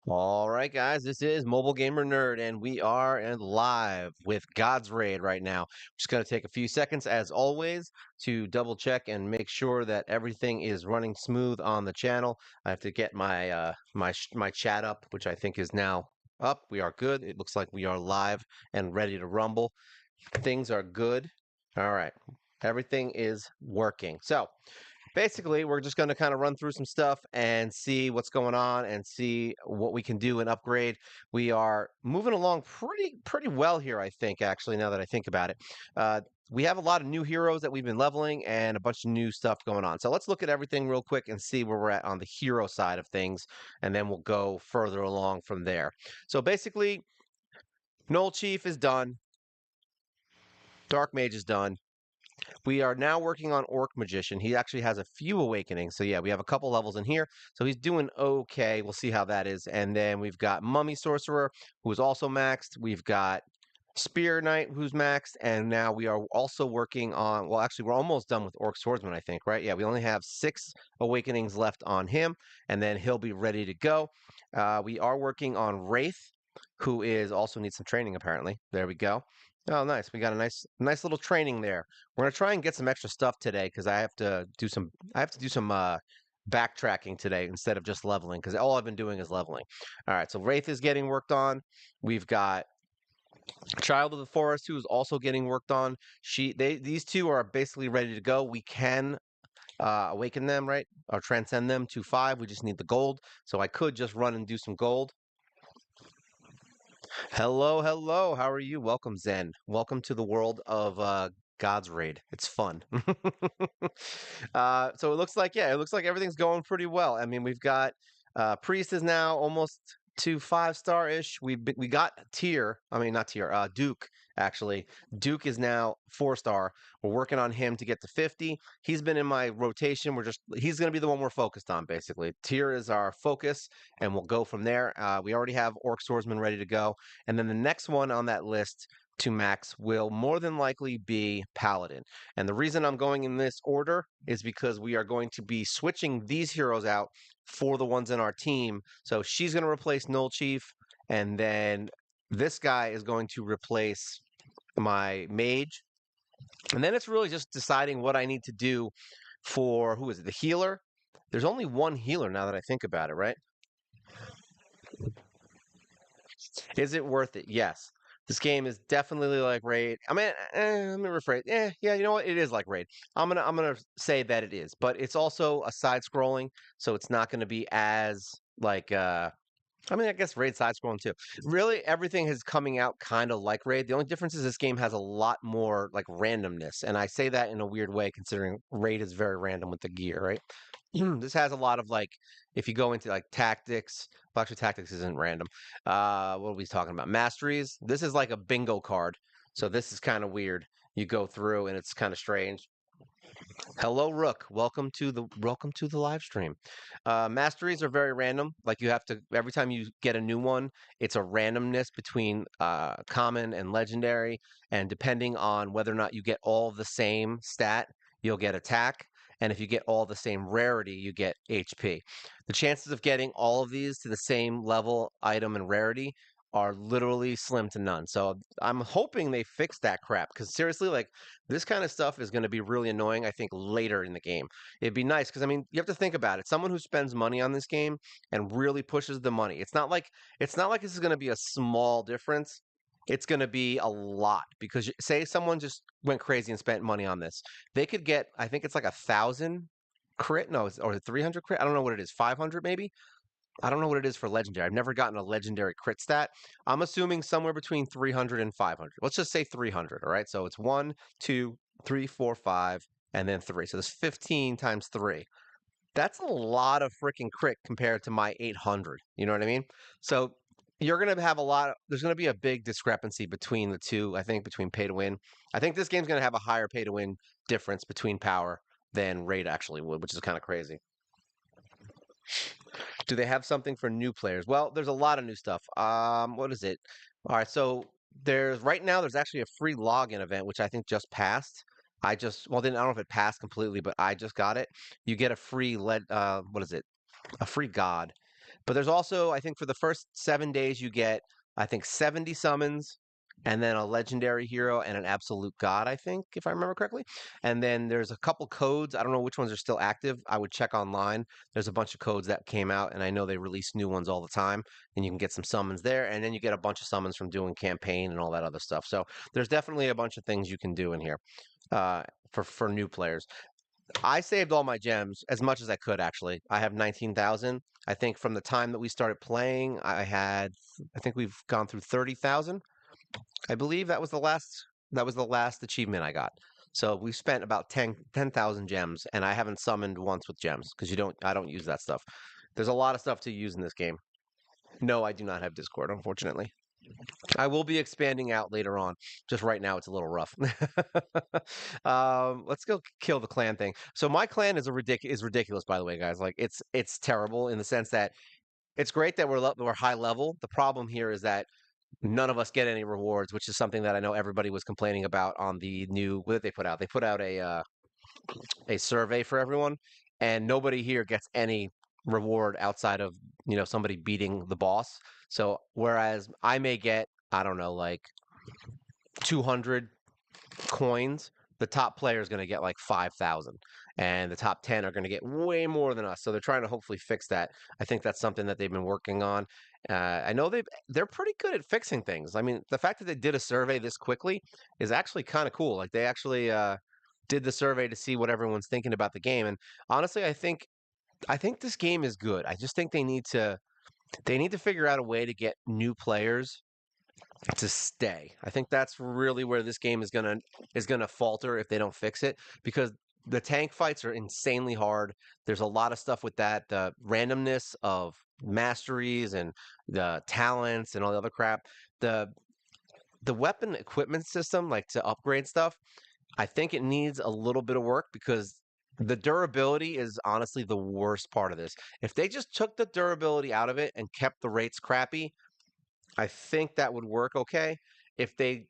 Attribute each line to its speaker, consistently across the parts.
Speaker 1: All right, guys, this is Mobile Gamer Nerd, and we are live with God's Raid right now. Just going to take a few seconds, as always, to double check and make sure that everything is running smooth on the channel. I have to get my chat up, which I think is now up. We are good. It looks like we are live and ready to rumble. Things are good. All right, everything is working. So, basically, we're just going to kind of run through some stuff and see what's going on and see what we can do and upgrade. We are moving along pretty well here, I think, actually, now that I think about it. We have a lot of new heroes that we've been leveling and a bunch of new stuff going on. So let's look at everything real quick and see where we're at on the hero side of things, and then we'll go further along from there. So basically, Null Chief is done. Dark Mage is done. We are now working on Orc Magician. He actually has a few awakenings. So yeah, we have a couple levels in here. So he's doing okay. We'll see how that is. And then we've got Mummy Sorcerer, who is also maxed. We've got Spear Knight, who's maxed. And now we are also working on, well, actually, we're almost done with Orc Swordsman, I think, right? Yeah, we only have 6 awakenings left on him, and then he'll be ready to go. We are working on Wraith, who is also needs some training, apparently. There we go. Oh, nice. We got a nice little training there. We're gonna try and get some extra stuff today because I have to do some backtracking today instead of just leveling because all I've been doing is leveling. All right, so Wraith is getting worked on. We've got Child of the Forest who is also getting worked on. These two are basically ready to go. We can awaken them, right? Or transcend them to 5. We just need the gold. So I could just run and do some gold. Hello, hello. How are you? Welcome, Zen. Welcome to the world of God's Raid. It's fun. So it looks like, yeah, it looks like everything's going pretty well. I mean, we've got Priest is now almost to 5-star ish. We got tier. I mean, not tier. Duke actually. Duke is now 4-star. We're working on him to get to 50. He's been in my rotation. He's going to be the one we're focused on basically. Tier is our focus, and we'll go from there. We already have Orc Swordsman ready to go, and then the next one on that list to max will more than likely be Paladin. And the reason I'm going in this order is because we are going to be switching these heroes out for the ones in our team. So she's going to replace Null Chief, and then this guy is going to replace my mage. And then it's really just deciding what I need to do for who is it? The healer? There's only one healer now that I think about it, right? Is it worth it? Yes. This game is definitely like Raid. I mean, let me rephrase. Yeah, you know what? It is like Raid. I'm gonna say that it is, but it's also a side scrolling, so it's not gonna be as like I mean, I guess Raid side scrolling too. Really, everything is coming out kind of like Raid. The only difference is this game has a lot more like randomness, and I say that in a weird way, considering Raid is very random with the gear, right? This has a lot of like, if you go into like tactics, well, actually, tactics isn't random. What are we talking about? Masteries. This is like a bingo card, so this is kind of weird. You go through, and it's kind of strange. Hello, Rook. Welcome to the live stream. Masteries are very random. Like you have to every time you get a new one, it's a randomness between common and legendary, and depending on whether or not you get all the same stat, you'll get attack. And if you get all the same rarity, you get HP. The chances of getting all of these to the same level, item, and rarity are literally slim to none. So I'm hoping they fix that crap because seriously, like this kind of stuff is going to be really annoying, I think, later in the game. It'd be nice because I mean, you have to think about it. Someone who spends money on this game and really pushes the money. It's not like this is going to be a small difference. It's going to be a lot because say someone just went crazy and spent money on this. They could get, I think it's like 1,000 crit, no, or 300 crit. I don't know what it is, 500 maybe. I don't know what it is for legendary. I've never gotten a legendary crit stat. I'm assuming somewhere between 300 and 500. Let's just say 300. All right. So it's 1, 2, 3, 4, 5, and then 3. So there's 15 times 3. That's a lot of freaking crit compared to my 800. You know what I mean? So you're going to have there's going to be a big discrepancy between the two, I think, between pay to win. I think this game's going to have a higher pay to win difference between power than Raid actually would, which is kind of crazy. Do they have something for new players? Well, there's a lot of new stuff. What is it? All right, so there's actually a free login event which I think just passed. Then I don't know if it passed completely, but I just got it. You get a free what is it? A free god. But there's also, I think, for the first 7 days, you get, I think, 70 summons, and then a legendary hero and an absolute god, I think, if I remember correctly. And then there's a couple codes. I don't know which ones are still active. I would check online. There's a bunch of codes that came out, and I know they release new ones all the time. And you can get some summons there, and then you get a bunch of summons from doing campaign and all that other stuff. So there's definitely a bunch of things you can do in here uh, for new players. I saved all my gems as much as I could, actually. I have 19,000. I think from the time that we started playing, I think we've gone through 30,000. I believe that was the last achievement I got. So we spent about 10,000 gems, and I haven't summoned once with gems because I don't use that stuff. There's a lot of stuff to use in this game. No, I do not have Discord, unfortunately. I will be expanding out later on. Just right now, it's a little rough. Let's go kill the clan thing. So my clan is ridiculous, by the way, guys. Like it's terrible in the sense that it's great that we're high level. The problem here is that none of us get any rewards, which is something that I know everybody was complaining about on the new what did they put out? They put out a survey for everyone, and nobody here gets any reward outside of somebody beating the boss. So whereas I may get, I don't know, like 200 coins, the top player is going to get like 5,000, and the top 10 are going to get way more than us. So they're trying to hopefully fix that. I think that's something that they've been working on. I know they're pretty good at fixing things. I mean, the fact that they did a survey this quickly is actually kind of cool. Like they actually did the survey to see what everyone's thinking about the game. And honestly, I think this game is good. I just think they need to figure out a way to get new players to stay. I think that's really where this game is gonna falter if they don't fix it because the tank fights are insanely hard. There's a lot of stuff with that, the randomness of masteries and the talents and all the other crap. The the weapon equipment system, like to upgrade stuff, I think it needs a little bit of work because the durability is honestly the worst part of this. If they just took the durability out of it and kept the rates crappy, I think that would work okay. If they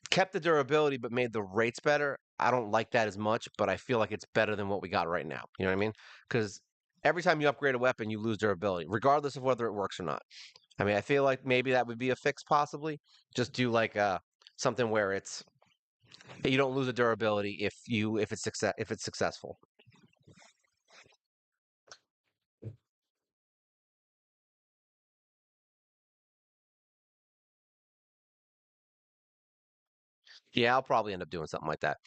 Speaker 1: kept the durability but made the rates better, I don't like that as much, but I feel like it's better than what we got right now. You know what I mean? Because every time you upgrade a weapon, you lose durability, regardless of whether it works or not. I mean, I feel like maybe that would be a fix, possibly. Just do like something where you don't lose the durability if it's successful. Yeah, I'll probably end up doing something like that.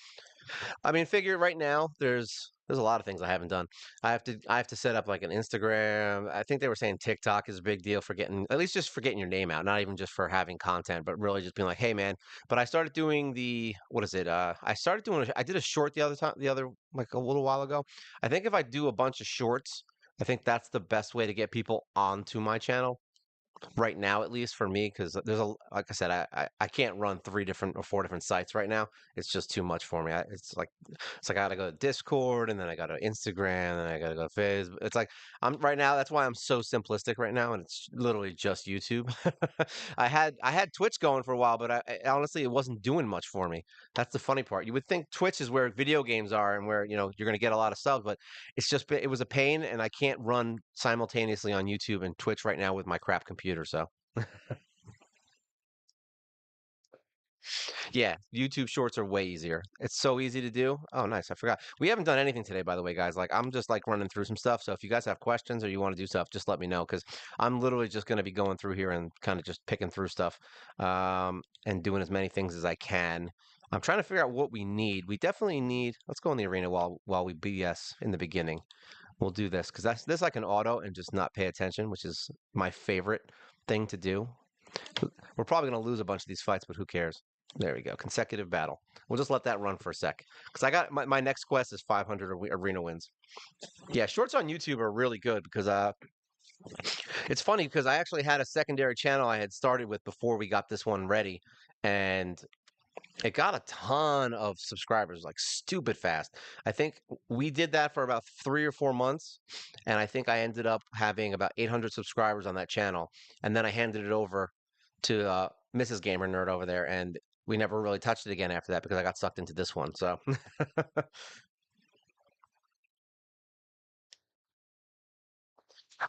Speaker 1: I mean, figure right now there's a lot of things I haven't done. I have to set up like an Instagram. I think they were saying TikTok is a big deal for getting at least just for getting your name out, not even just for having content, but really just being like, hey man. But I started doing the what is it? I did a short the other like a little while ago. I think if I do a bunch of shorts, I think that's the best way to get people onto my channel right now, at least for me, because like I said, I can't run three different or four different sites right now. It's just too much for me. It's like I gotta go to Discord, and then I gotta Instagram, and then I gotta go to Facebook. It's like I'm right now. That's why I'm so simplistic right now, and it's literally just YouTube. I had Twitch going for a while, but honestly, it wasn't doing much for me. That's the funny part. You would think Twitch is where video games are and where you're gonna get a lot of subs, but it was a pain, and I can't run simultaneously on YouTube and Twitch right now with my crap computer. So yeah, YouTube Shorts are way easier. It's so easy to do. Oh, nice. I forgot. We haven't done anything today, by the way, guys. Like I'm just like running through some stuff. So if you guys have questions or you want to do stuff, just let me know because I'm literally just going to be going through here and kind of just picking through stuff and doing as many things as I can. I'm trying to figure out what we need. We definitely need. Let's go in the arena while we BS in the beginning. We'll do this because that's this I can auto and just not pay attention, which is my favorite thing to do. We're probably going to lose a bunch of these fights, but who cares? There we go. Consecutive battle. We'll just let that run for a sec. Because I got my next quest is 500 arena wins. Yeah, shorts on YouTube are really good because it's funny because I actually had a secondary channel I had started with before we got this one ready. And it got a ton of subscribers, like stupid fast. I think we did that for about 3 or 4 months, and I think I ended up having about 800 subscribers on that channel. And then I handed it over to Mrs. Gamer Nerd over there, and we never really touched it again after that because I got sucked into this one. So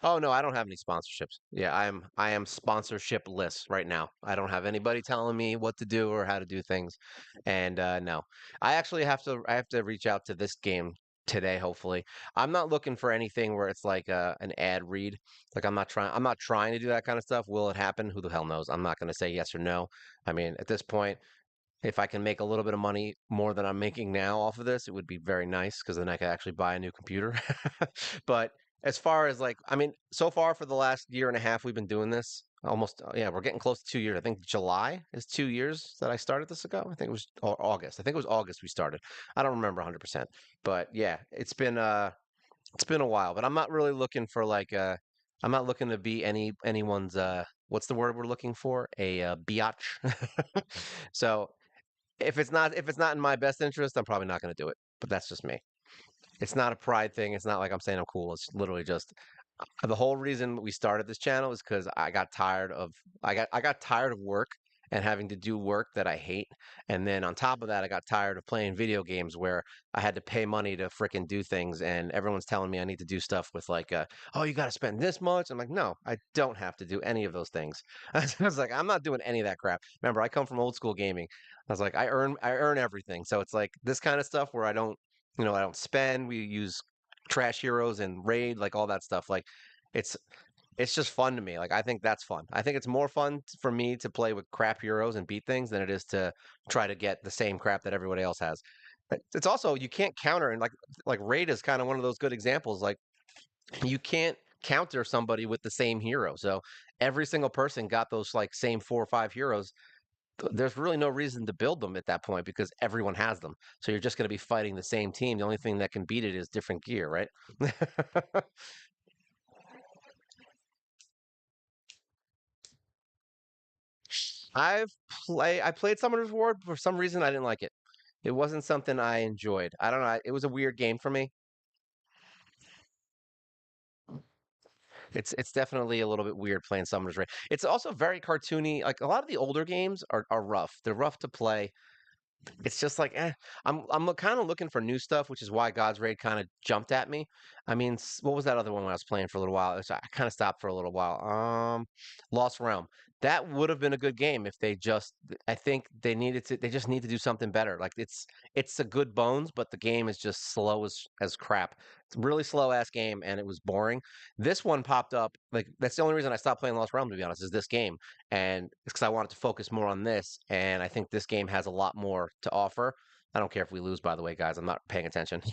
Speaker 1: Oh no, I don't have any sponsorships. Yeah, I am sponsorshipless right now. I don't have anybody telling me what to do or how to do things. And no. I have to reach out to this game today, hopefully. I'm not looking for anything where it's like an ad read. Like I'm not trying to do that kind of stuff. Will it happen? Who the hell knows? I'm not going to say yes or no. I mean, at this point, if I can make a little bit of money more than I'm making now off of this, it would be very nice because then I could actually buy a new computer. But as far as like, I mean, so far for the last year and a half, we've been doing this almost, yeah, we're getting close to 2 years. I think July is 2 years that I started this ago. I think it was or August. I think it was August we started. I don't remember 100%, but yeah, it's been a while. But I'm not really looking for like, I'm not looking to be anyone's, what's the word we're looking for? A biatch. So if it's not in my best interest, I'm probably not going to do it. But that's just me. It's not a pride thing. It's not like I'm saying I'm cool. It's literally just the whole reason we started this channel is because I got tired of work and having to do work that I hate. And then on top of that, I got tired of playing video games where I had to pay money to fricking do things, and everyone's telling me I need to do stuff with like, oh, you got to spend this much. I'm like, no, I don't have to do any of those things. I was like, I'm not doing any of that crap. Remember, I come from old school gaming. I was like, I earn everything. So it's like this kind of stuff where I don't spend. We use trash heroes and raid, like all that stuff. Like it's it's just fun to me. Like I think that's fun. I think it's more fun for me to play with crap heroes and beat things than it is to try to get the same crap that everybody else has. But it's also you can't counter, and like raid is kind of one of those good examples. Like you can't counter somebody with the same hero. So every single person got those like same 4 or 5 heroes. There's really no reason to build them at that point because everyone has them. So you're just going to be fighting the same team. The only thing that can beat it is different gear, right? I played Summoner's War, but for some reason I didn't like it. It wasn't something I enjoyed. I don't know. It was a weird game for me. It's definitely a little bit weird playing Summoner's Rift. It's also very cartoony. Like a lot of the older games are rough. They're rough to play. It's just like, I'm kind of looking for new stuff, which is why God's Raid kind of jumped at me. I mean, what was that other one when I was playing for a little while? I kind of stopped for a little while. Lost Realm. That would have been a good game if they just. I think they needed to. They just need to do something better. Like it's a good bones, but the game is just slow as crap. It's a really slow ass game, and it was boring. This one popped up. Like that's the only reason I stopped playing Lost Realm, to be honest, is this game, and it's because I wanted to focus more on this. And I think this game has a lot more to offer. I don't care if we lose, by the way, guys. I'm not paying attention.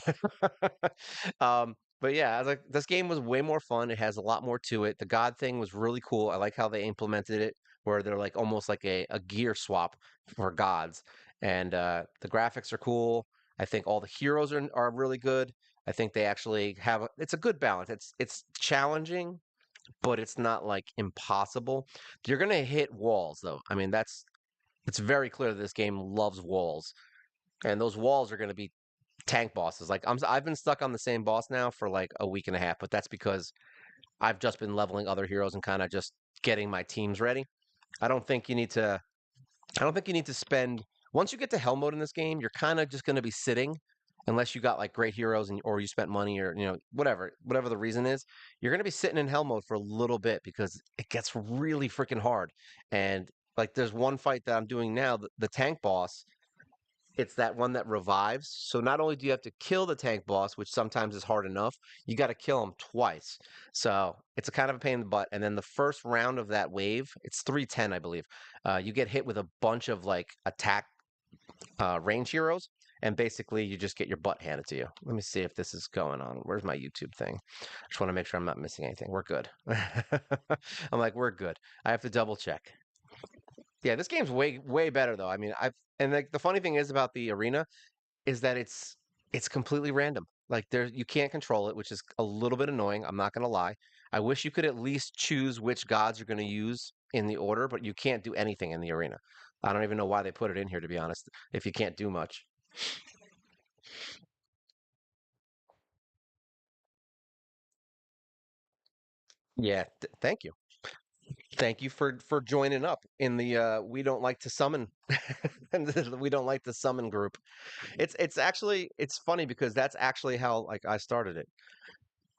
Speaker 1: But yeah, I was like, this game was way more fun. It has a lot more to it. The God thing was really cool. I like how they implemented it, where they're like almost like a gear swap for gods. And the graphics are cool. I think all the heroes are really good. I think they actually have it's a good balance. It's challenging, but it's not like impossible. You're gonna hit walls though. I mean, it's very clear that this game loves walls, and those walls are gonna be tank bosses. Like I've been stuck on the same boss now for like a week and a half, but that's because I've just been leveling other heroes and kind of just getting my teams ready. I don't think you need to I don't think you need to spend once you get to hell mode in this game, you're kind of just going to be sitting unless you got like great heroes and or you spent money or whatever the reason is. You're going to be sitting in hell mode for a little bit because it gets really freaking hard. And like there's one fight that I'm doing now, the tank boss, it's that one that revives. So not only do you have to kill the tank boss, which sometimes is hard enough, you got to kill him twice. So it's a kind of a pain in the butt. And then the first round of that wave, it's 310, I believe. You get hit with a bunch of like attack range heroes, and basically you just get your butt handed to you. Let me see if this is going on. Where's my YouTube thing? I just want to make sure I'm not missing anything. We're good. I'm like, we're good. I have to double check. Yeah, this game's way better though. I mean, I've and like the funny thing is about the arena is that it's completely random. Like there you can't control it, which is a little bit annoying, I'm not gonna lie. I wish you could at least choose which gods you're gonna use in the order, but you can't do anything in the arena. I don't even know why they put it in here, to be honest, if you can't do much. Yeah, thank you. Thank you for joining up in the we don't like to summon we don't like to summon group. It's actually it's funny because that's actually how like I started it.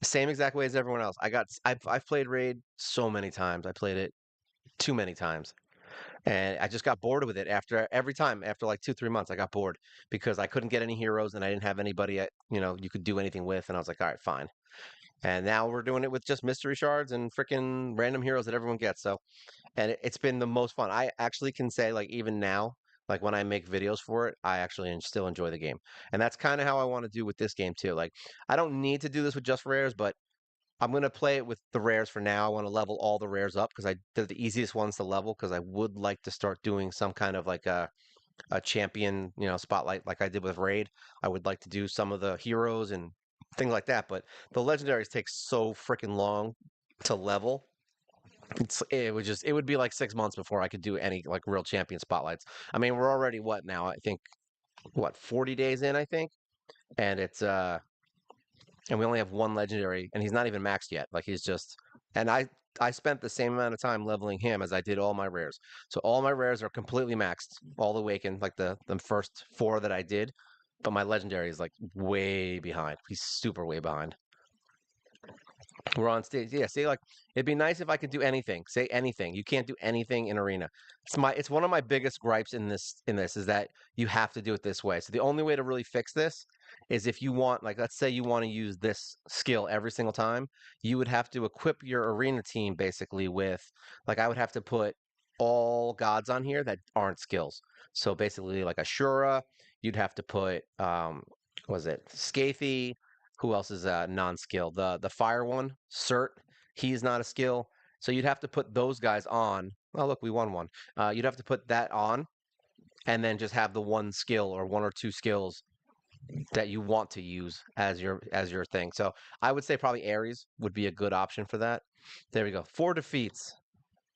Speaker 1: Same exact way as everyone else. I've played Raid so many times. I played it too many times. And I just got bored with it after every time after like 2, 3 months. I got bored because I couldn't get any heroes and I didn't have anybody you could do anything with. And I was like, all right, fine. And now we're doing it with just mystery shards and freaking random heroes that everyone gets. So, and it's been the most fun. I actually can say, like, even now, like when I make videos for it, I actually still enjoy the game. And that's kind of how I want to do with this game too. Like, I don't need to do this with just rares, but I'm gonna play it with the rares for now. I want to level all the rares up because they're the easiest ones to level. Because I would like to start doing some kind of like a champion, spotlight like I did with Raid. I would like to do some of the heroes and things like that. But the legendaries take so freaking long to level. It would be like 6 months before I could do any like real champion spotlights. I mean, we're already what now? I think what 40 days in, I think, and we only have one legendary, and he's not even maxed yet. Like he's just, and I spent the same amount of time leveling him as I did all my rares. So all my rares are completely maxed, all awakened, like the first four that I did. But my legendary is like way behind. He's super way behind. We're on stage. Yeah, see, like it'd be nice if I could do anything. Say anything. You can't do anything in arena. It's one of my biggest gripes in this is that you have to do it this way. So the only way to really fix this is if you want, like, let's say you want to use this skill every single time, you would have to equip your arena team basically with, like, I would have to put all gods on here that aren't skills. So basically, like Ashura, you'd have to put was it Scathy? Who else is non-skill? The fire one, Cert, he's not a skill. So you'd have to put those guys on. Oh, look, we won one. You'd have to put that on and then just have the one skill or one or two skills that you want to use as your thing. So I would say probably Ares would be a good option for that. There we go. 4 defeats.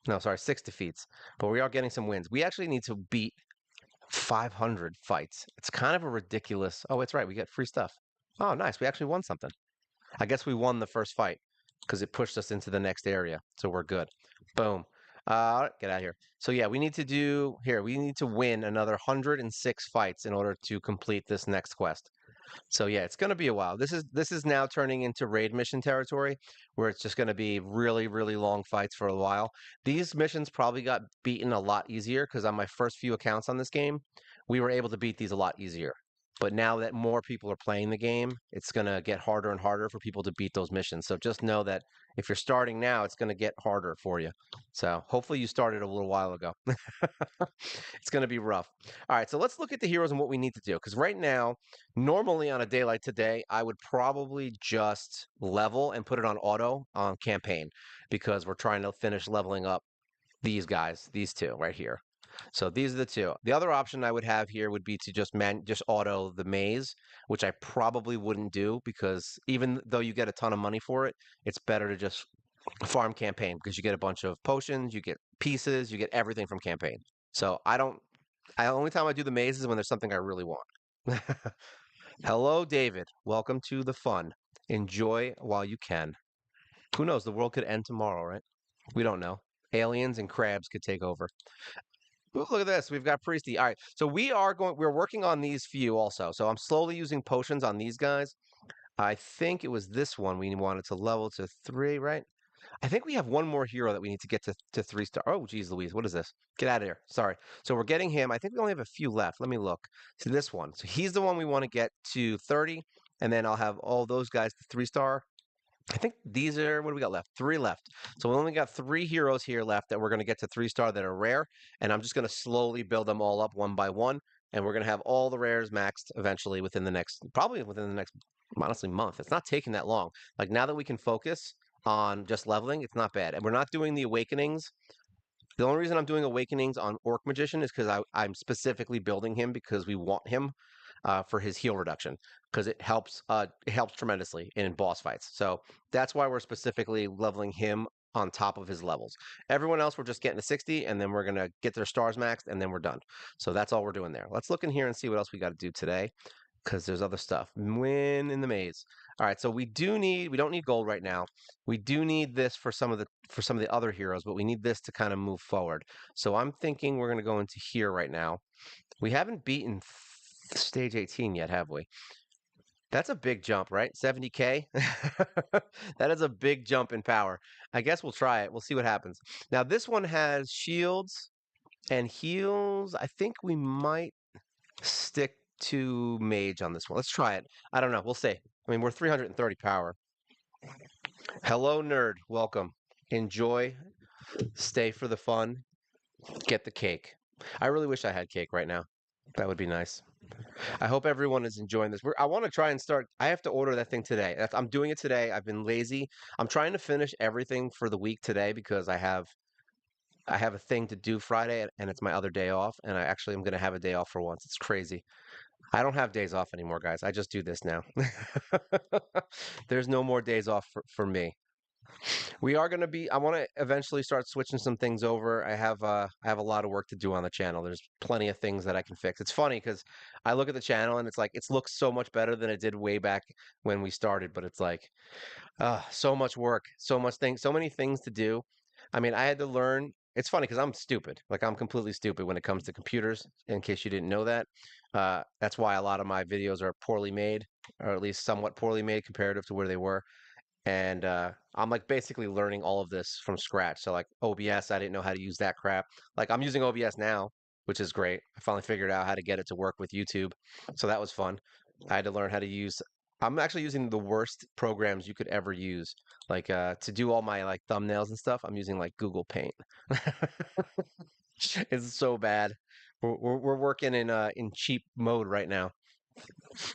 Speaker 1: No, sorry, 6 defeats. But we are getting some wins. We actually need to beat 500 fights. It's kind of a ridiculous. Oh, it's right. We get free stuff. Oh, nice. We actually won something. I guess we won the first fight because it pushed us into the next area. So we're good. Boom. Get out of here. So yeah, we need to do here. We need to win another 106 fights in order to complete this next quest. So yeah, it's going to be a while. This is now turning into raid mission territory where it's just going to be really, really long fights for a while. These missions probably got beaten a lot easier because on my first few accounts on this game, we were able to beat these a lot easier. But now that more people are playing the game, it's going to get harder and harder for people to beat those missions. So just know that if you're starting now, it's going to get harder for you. So hopefully you started a little while ago. It's going to be rough. All right, so let's look at the heroes and what we need to do. Because right now, normally on a day like today, I would probably just level and put it on auto on campaign because we're trying to finish leveling up these guys, these two right here. So these are the two. The other option I would have here would be to just auto the maze, which I probably wouldn't do because even though you get a ton of money for it, it's better to just farm campaign because you get a bunch of potions, you get pieces, you get everything from campaign. So I don't. I only time I do the maze is when there's something I really want. Hello, David. Welcome to the fun. Enjoy while you can. Who knows? The world could end tomorrow, right? We don't know. Aliens and crabs could take over. Ooh, look at this. We've got Priesty. All right. So we're working on these few also. So I'm slowly using potions on these guys. I think it was this one we wanted to level to 3, right? I think we have one more hero that we need to get to 3 star. Oh, geez, Louise, what is this? Get out of here. Sorry. So we're getting him. I think we only have a few left. Let me look. So this one. So he's the one we want to get to 30, and then I'll have all those guys to 3 star. I think these are what do we got left? 3 left. So we only got 3 heroes here left that we're going to get to 3 star that are rare, and I'm just going to slowly build them all up one by one, and we're going to have all the rares maxed eventually probably within the next, honestly, month. It's not taking that long. Like now that we can focus on just leveling, it's not bad. And we're not doing the awakenings. The only reason I'm doing awakenings on Orc Magician is because I'm specifically building him because we want him for his heal reduction because it helps tremendously in boss fights. So that's why we're specifically leveling him on top of his levels. Everyone else we're just getting to 60 and then we're gonna get their stars maxed and then we're done. So that's all we're doing there. Let's look in here and see what else we got to do today because there's other stuff. Win in the maze. All right, so we don't need gold right now. We do need this for some of the other heroes, but we need this to kind of move forward. So I'm thinking we're going to go into here right now. We haven't beaten stage 18 yet, have we? That's a big jump, right? 70K? That is a big jump in power. I guess we'll try it. We'll see what happens. Now, this one has shields and heals. I think we might stick to mage on this one. Let's try it. I don't know. We'll see. I mean, we're 330 power. Hello, nerd. Welcome. Enjoy. Stay for the fun. Get the cake. I really wish I had cake right now. That would be nice. I hope everyone is enjoying this. I want to try and start. I have to order that thing today. I'm doing it today. I've been lazy. I'm trying to finish everything for the week today because I have a thing to do Friday and it's my other day off. And I actually am going to have a day off for once. It's crazy. I don't have days off anymore, guys. I just do this now. There's no more days off for me. We are going to be. I want to eventually start switching some things over. I have a lot of work to do on the channel. There's plenty of things that I can fix. It's funny because I look at the channel and it's like it looks so much better than it did way back when we started. But it's like so much work, so many things to do. I mean, I had to learn. It's funny because I'm stupid. Like I'm completely stupid when it comes to computers. In case you didn't know that, that's why a lot of my videos are poorly made, or at least somewhat poorly made comparative to where they were. And I'm like basically learning all of this from scratch. So like OBS, I didn't know how to use that crap. Like I'm using OBS now, which is great. I finally figured out how to get it to work with YouTube. So that was fun. I had to learn how to use I'm actually using the worst programs you could ever use. Like to do all my like thumbnails and stuff, I'm using like Google Paint. It's so bad. We're working in cheap mode right now.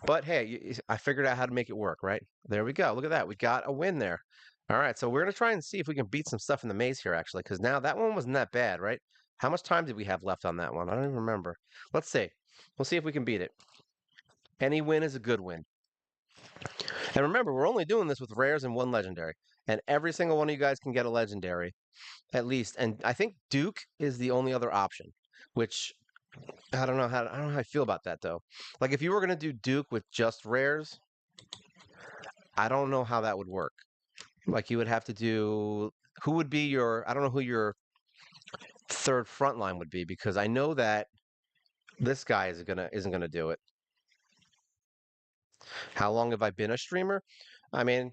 Speaker 1: But hey, I figured out how to make it work, right? There we go. Look at that. We got a win there. All right, so we're gonna try and see if we can beat some stuff in the maze here, actually, because now that one wasn't that bad, right? How much time did we have left on that one? I don't even remember. Let's see. We'll see if we can beat it. Any win is a good win. And remember, we're only doing this with rares and one legendary. And every single one of you guys can get a legendary, at least. And I think Duke is the only other option, which I don't know how I feel about that though. Like if you were gonna do Duke with just rares, I don't know how that would work. Like you would have to do who would be your I don't know who your third front line would be because I know that this guy isn't gonna do it. How long have I been a streamer? I mean,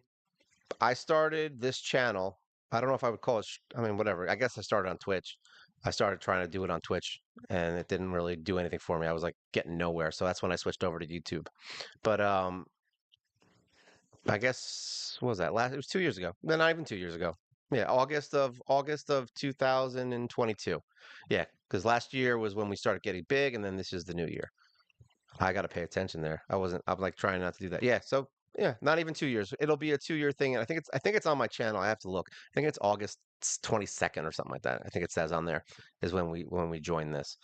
Speaker 1: I started this channel. I don't know if I would call it. I mean, whatever. I guess I started on Twitch. I started trying to do it on Twitch, and it didn't really do anything for me. I was like getting nowhere, so that's when I switched over to YouTube. But I guess what was that last? It was 2 years ago. No, not even 2 years ago. Yeah, August of 2022. Yeah, because last year was when we started getting big, and then this is the new year. I got to pay attention there. I'm like trying not to do that. Yeah, so yeah, not even 2 years. It'll be a 2 year thing, and I think it's on my channel. I have to look. I think it's August 22nd or something like that. I think it says on there is when we joined this,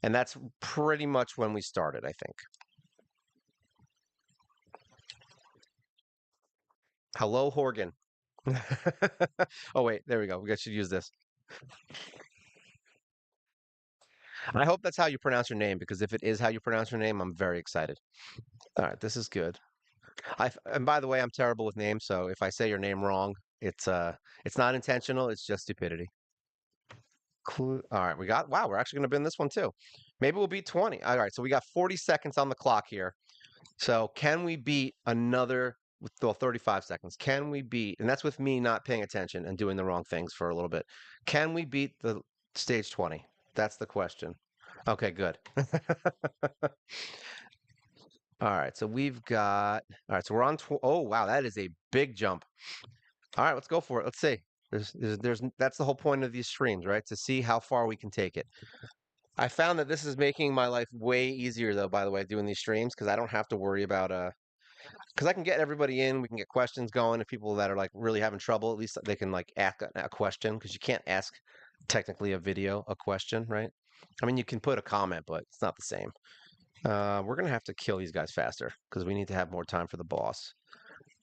Speaker 1: and that's pretty much when we started. I think. Hello, Horgan. Oh wait, there we go. We should use this. I hope that's how you pronounce your name because if it is how you pronounce your name, I'm very excited. All right, this is good. And by the way, I'm terrible with names, so if I say your name wrong, it's not intentional, it's just stupidity. All right, wow, we're actually going to bin this one too. Maybe we'll beat 20. All right, so we got 40 seconds on the clock here. So can we beat another, well, 35 seconds? Can we beat, and that's with me not paying attention and doing the wrong things for a little bit. Can we beat the stage 20? That's the question. Okay, good. All right, so we've got, all right, so we're on, oh, wow, that is a big jump. All right, let's go for it. Let's see. That's the whole point of these streams, right? To see how far we can take it. I found that this is making my life way easier, though, by the way, doing these streams, because I don't have to worry about, because I can get everybody in, we can get questions going. If people that are like really having trouble, at least they can like ask a question, because you can't ask technically a question, right? I mean, you can put a comment, but it's not the same. We're gonna have to kill these guys faster because we need to have more time for the boss.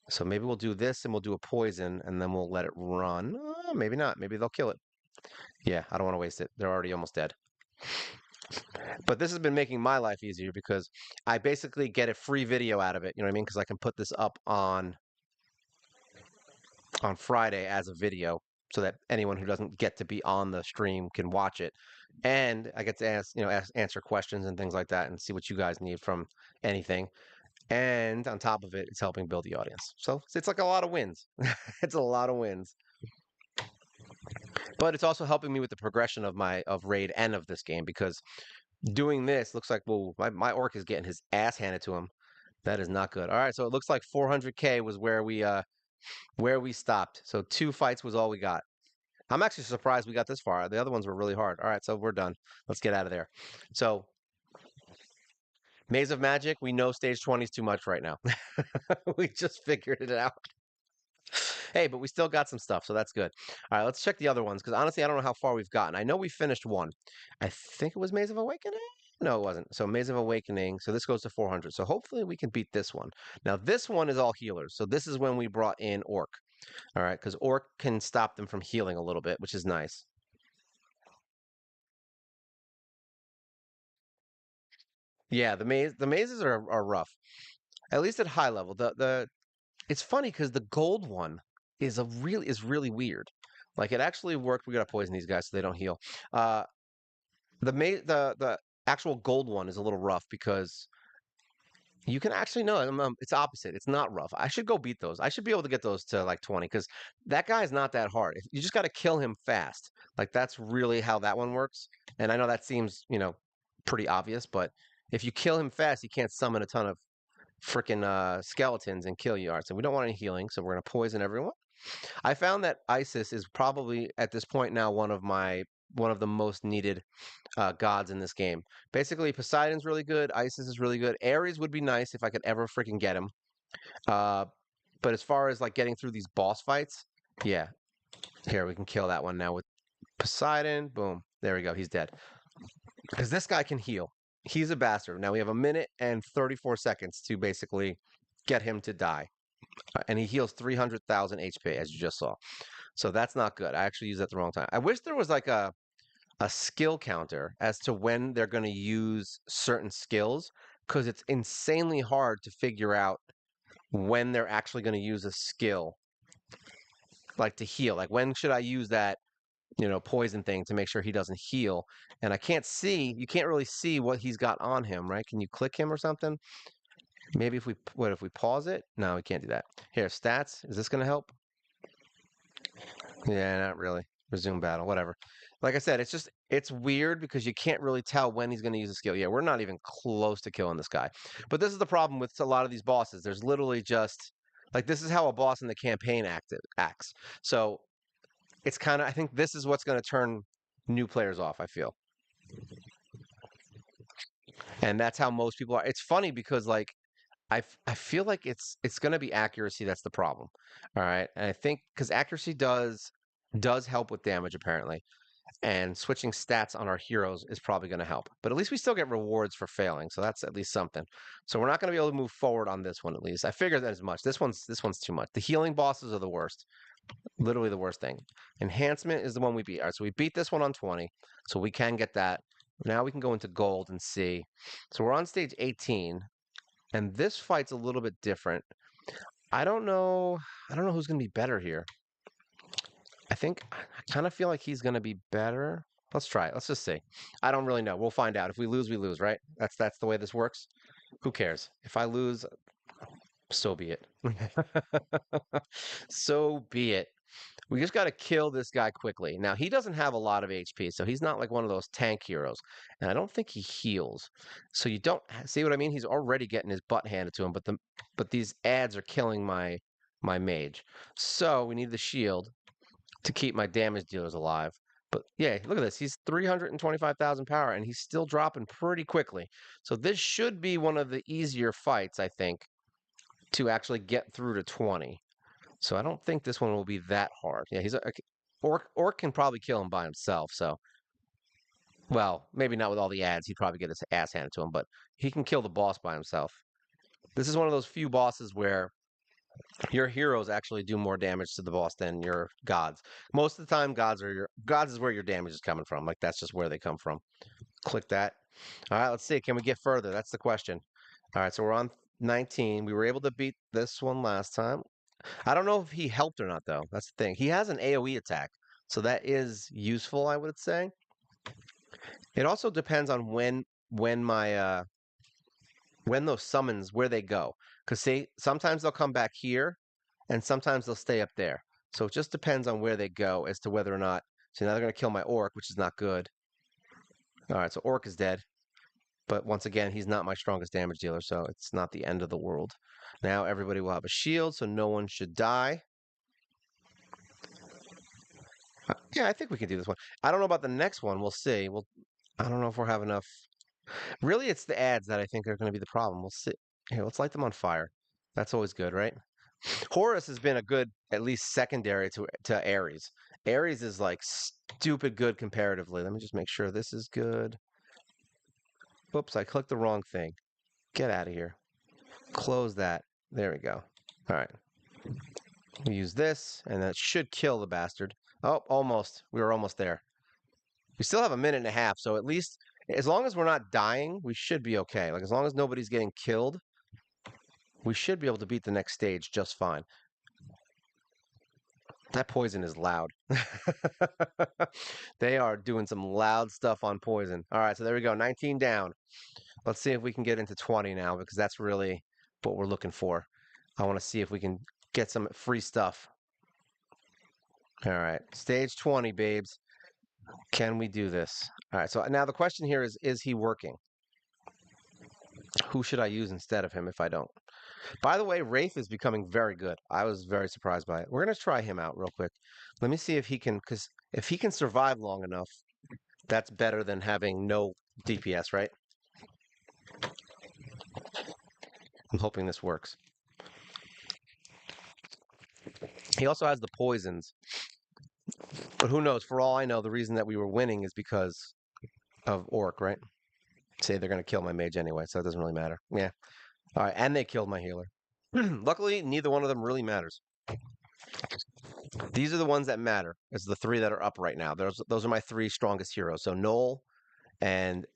Speaker 1: So maybe we'll do this and we'll do a poison and then we'll let it run. Maybe not. Maybe they'll kill it. Yeah, I don't want to waste it. They're already almost dead. But this has been making my life easier because I basically get a free video out of it. You know what I mean? Because I can put this up on Friday as a video so that anyone who doesn't get to be on the stream can watch it. And I get to answer questions and things like that and see what you guys need from anything. And on top of it, it's helping build the audience. So it's like a lot of wins. It's a lot of wins. But it's also helping me with the progression of my of raid and of this game because doing this looks like, well, my orc is getting his ass handed to him. That is not good. All right, so it looks like 400K was where we stopped. So 2 fights was all we got. I'm actually surprised we got this far. The other ones were really hard. All right, so we're done. Let's get out of there. So Maze of Magic, we know stage 20 is too much right now. We just figured it out. Hey, but we still got some stuff, so that's good. All right, let's check the other ones because honestly, I don't know how far we've gotten. I know we finished one. I think it was Maze of Awakening. No, it wasn't. So Maze of Awakening. So this goes to 400. So hopefully we can beat this one. Now this one is all healers. So this is when we brought in Orc. All right, because Orc can stop them from healing a little bit, which is nice. Yeah, the mazes are rough. At least at high level. The it's funny because the gold one is really weird. Like it actually worked. We gotta poison these guys so they don't heal. Uh, the actual gold one is a little rough because you can actually no, it's opposite. It's not rough. I should go beat those. I should be able to get those to like 20 because that guy is not that hard. You just got to kill him fast. Like that's really how that one works. And I know that seems pretty obvious, but if you kill him fast, he can't summon a ton of freaking skeletons and kill you. All right, so we don't want any healing, so we're gonna poison everyone. I found that Isis is probably at this point now one of the most needed gods in this game. Basically, Poseidon's really good. Isis is really good. Ares would be nice if I could ever freaking get him. Uh, but as far as like getting through these boss fights, yeah. Here we can kill that one now with Poseidon. Boom. There we go. He's dead. Because this guy can heal. He's a bastard. Now we have a minute and 34 seconds to basically get him to die. And he heals 300,000 HP, as you just saw. So that's not good. I actually used that the wrong time. I wish there was like a skill counter as to when they're going to use certain skills because it's insanely hard to figure out when they're actually going to use a skill like to heal. Like when should I use that, poison thing to make sure he doesn't heal? And I can't see, you can't really see what he's got on him, right? Can you click him or something? Maybe if we pause it? No, we can't do that. Here, stats. Is this going to help? Yeah, not really. Resume battle, whatever. Like I said, it's weird because you can't really tell when he's going to use a skill. Yeah, we're not even close to killing this guy. But this is the problem with a lot of these bosses. There's literally just like this is how a boss in the campaign acts. So it's kind of I think this is what's going to turn new players off, I feel. And that's how most people are. It's funny because like I feel like it's going to be accuracy that's the problem. All right? And I think cuz accuracy does help with damage apparently. And switching stats on our heroes is probably going to help. But at least we still get rewards for failing, so that's at least something. So we're not going to be able to move forward on this one at least. I figured that as much. This one's too much. The healing bosses are the worst. Literally the worst thing. Enhancement is the one we beat. All right, so we beat this one on 20, so we can get that. Now we can go into gold and see. So we're on stage 18, and this fight's a little bit different. I don't know. I don't know who's going to be better here. I kind of feel like he's going to be better. Let's try it. Let's just see. I don't really know. We'll find out. If we lose, we lose, right? That's the way this works. Who cares? If I lose, so be it. So be it. We just got to kill this guy quickly. Now, he doesn't have a lot of HP, so he's not like one of those tank heroes. And I don't think he heals. So you don't see what I mean? He's already getting his butt handed to him, but these ads are killing my mage. So we need the shield to keep my damage dealers alive. But yeah, look at this. He's 325,000 power, and he's still dropping pretty quickly. So this should be one of the easier fights, I think, to actually get through to 20. So I don't think this one will be that hard. Yeah, Orc can probably kill him by himself. So, well, maybe not with all the ads. He'd probably get his ass handed to him, but he can kill the boss by himself. This is one of those few bosses where your heroes actually do more damage to the boss than your gods. Most of the time, gods is where your damage is coming from. Like that's just where they come from. Click that. All right, let's see. Can we get further? That's the question. All right, so we're on 19. We were able to beat this one last time. I don't know if he helped or not, though. That's the thing. He has an AoE attack, so that is useful, I would say. It also depends on when my when those summons, where they go. Because see, sometimes they'll come back here, and sometimes they'll stay up there. So it just depends on where they go as to whether or not. So now they're going to kill my orc, which is not good. All right, so orc is dead. But once again, he's not my strongest damage dealer, so it's not the end of the world. Now everybody will have a shield, so no one should die. Yeah, I think we can do this one. I don't know about the next one. We'll see. I don't know if we'll have enough. Really, it's the ads that I think are going to be the problem. We'll see. Here, let's light them on fire. That's always good, right? Horus has been a good, at least secondary to Ares. Ares is like stupid good comparatively. Let me just make sure this is good. Whoops, I clicked the wrong thing. Get out of here. Close that. There we go. All right. We use this, and that should kill the bastard. Oh, almost. We were almost there. We still have a minute and a half, so at least as long as we're not dying, we should be okay. Like as long as nobody's getting killed, we should be able to beat the next stage just fine. That poison is loud. They are doing some loud stuff on poison. All right, so there we go. 19 down. Let's see if we can get into 20 now because that's really what we're looking for. I want to see if we can get some free stuff. All right, stage 20, babes. Can we do this? All right, so now the question here is he working? Who should I use instead of him if I don't? By the way, Wraith is becoming very good. I was very surprised by it. We're going to try him out real quick. Let me see if he can, because if he can survive long enough, that's better than having no DPS, right? I'm hoping this works. He also has the poisons. But who knows? For all I know, the reason that we were winning is because of Orc, right? Say they're going to kill my mage anyway, so it doesn't really matter. Yeah. All right, and they killed my healer. Luckily, neither one of them really matters. These are the ones that matter. It's the three that are up right now. Those are my three strongest heroes. So Knoll and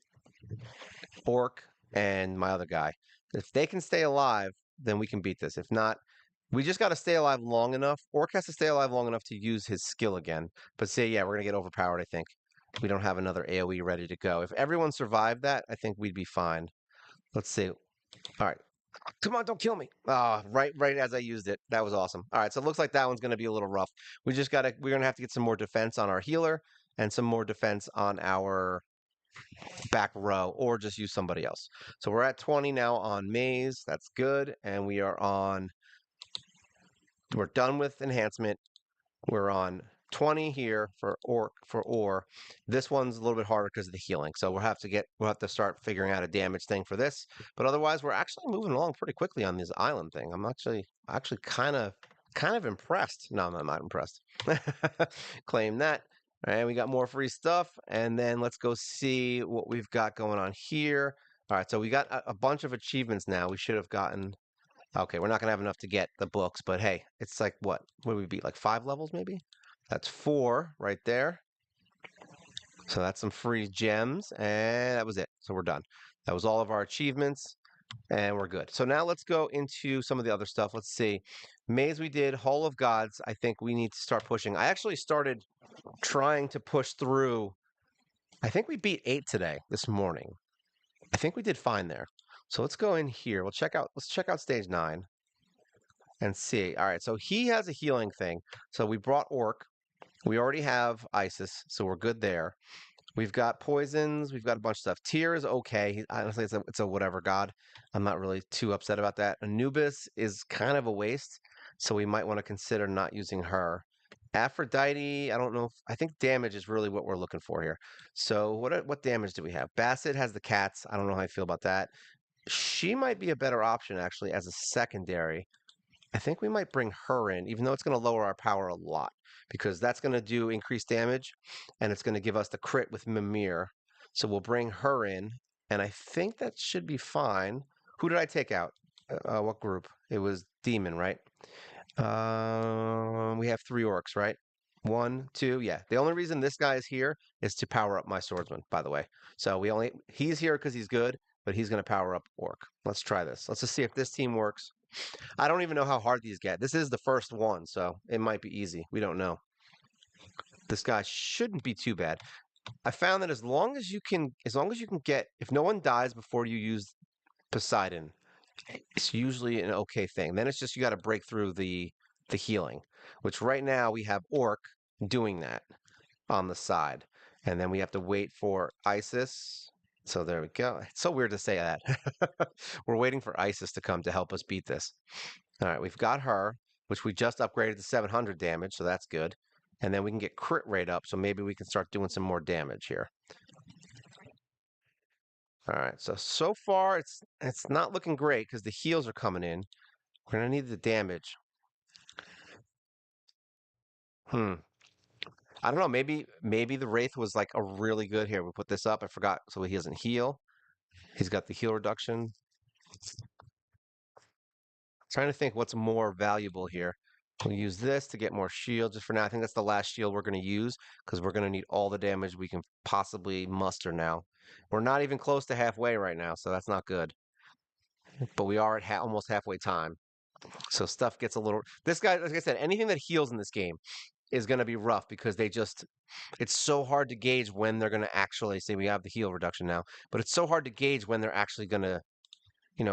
Speaker 1: Orc and my other guy. If they can stay alive, then we can beat this. If not, we just got to stay alive long enough. Orc has to stay alive long enough to use his skill again. But say, yeah, we're going to get overpowered, I think. We don't have another AoE ready to go. If everyone survived that, I think we'd be fine. Let's see. All right. Come on, don't kill me. Ah, right as I used it. That was awesome. All right, so it looks like that one's going to be a little rough. We're going to have to get some more defense on our healer and some more defense on our back row or just use somebody else. So we're at 20 now on Maze. That's good. And we're done with enhancement. We're on 20 here for Ore. This one's a little bit harder because of the healing. So we'll have to start figuring out a damage thing for this. But otherwise, we're actually moving along pretty quickly on this island thing. I'm actually kind of impressed. No, I'm not impressed. Claim that. All right, we got more free stuff. And then let's go see what we've got going on here. All right, so we got a bunch of achievements now. We should have gotten. Okay, we're not going to have enough to get the books, but hey, it's like what? What would we be? Like 5 levels maybe? That's 4 right there. So that's some free gems, and that was it. So we're done. That was all of our achievements, and we're good. So now let's go into some of the other stuff. Let's see. Maze we did, Hall of Gods. I think we need to start pushing. I actually started trying to push through. I think we beat 8 today, this morning. I think we did fine there. So let's go in here. Let's check out stage 9 and see. All right, so he has a healing thing. So we brought Orc. We already have Isis, so we're good there. We've got poisons. We've got a bunch of stuff. Tyr is okay. Honestly, it's a whatever god. I'm not really too upset about that. Anubis is kind of a waste, so we might want to consider not using her. Aphrodite, I don't know. I think damage is really what we're looking for here. So what damage do we have? Basset has the cats. I don't know how I feel about that. She might be a better option actually as a secondary. I think we might bring her in, even though it's going to lower our power a lot, because that's going to do increased damage, and it's going to give us the crit with Mimir. So we'll bring her in, and I think that should be fine. Who did I take out? What group? It was Demon, right? We have 3 orcs, right? 1, 2, yeah. The only reason this guy is here is to power up my swordsman, by the way. So he's here because he's good, but he's going to power up orc. Let's try this. Let's just see if this team works. I don't even know how hard these get. This is the first one, so it might be easy. We don't know. This guy shouldn't be too bad. I found that as long as you can get, if no one dies before you use Poseidon. It's usually an okay thing. Then it's just you got to break through the healing, which right now we have Orc doing that on the side. And then we have to wait for Isis. So there we go. It's so weird to say that. We're waiting for Isis to come to help us beat this. All right, we've got her, which we just upgraded to 700 damage, so that's good. And then we can get crit rate up, so maybe we can start doing some more damage here. All right, so far it's not looking great because the heals are coming in. We're gonna need the damage. Hmm. I don't know. Maybe the Wraith was like a really good here. We put this up. I forgot, so he doesn't heal. He's got the heal reduction. Trying to think what's more valuable here. We'll use this to get more shield just for now. I think that's the last shield we're going to use because we're going to need all the damage we can possibly muster now. We're not even close to halfway right now, so that's not good. But we are at almost halfway time. So stuff gets a little. This guy, like I said, anything that heals in this game is going to be rough because it's so hard to gauge when they're going to actually say we have the heal reduction now, but it's so hard to gauge when they're actually going to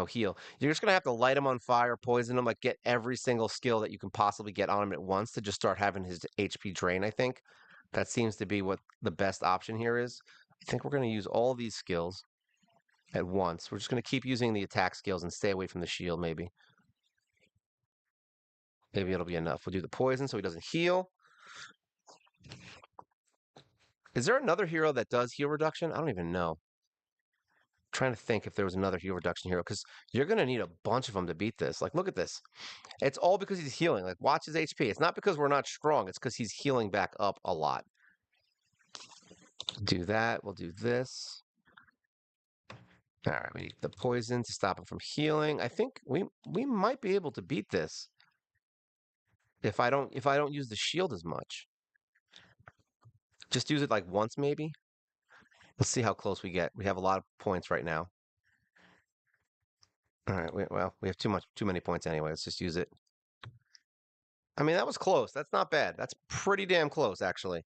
Speaker 1: heal. You're just gonna have to light him on fire, poison him, like get every single skill that you can possibly get on him at once to just start having his HP drain, I think. That seems to be what the best option here is. I think we're gonna use all these skills at once. We're just gonna keep using the attack skills and stay away from the shield, maybe. Maybe it'll be enough. We'll do the poison so he doesn't heal. Is there another hero that does heal reduction? I don't even know. Trying to think if there was another heal reduction hero because you're going to need a bunch of them to beat this. Like, look at this. It's all because he's healing. Like, watch his HP. It's not because we're not strong. It's because he's healing back up a lot. Do that. We'll do this. All right, we need the poison to stop him from healing. I think we might be able to beat this if I don't use the shield as much. Just use it like once maybe. Let's see how close we get. We have a lot of points right now. All right, well, we have too many points anyway. Let's just use it. I mean, that was close. That's not bad. That's pretty damn close, actually.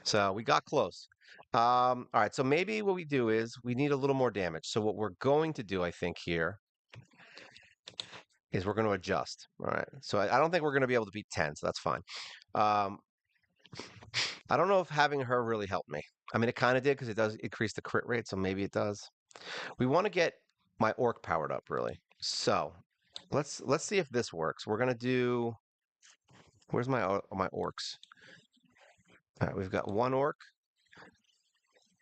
Speaker 1: So we got close. All right, so maybe what we do is we need a little more damage. So what we're going to do, I think, here is we're going to adjust. All right. So I don't think we're going to be able to beat 10, so that's fine. Um, I don't know if having her really helped me. I mean, it kind of did because it does increase the crit rate, so maybe it does. We want to get my orc powered up, really. So let's see if this works. We're gonna do. Where's my orcs? All right, we've got one orc.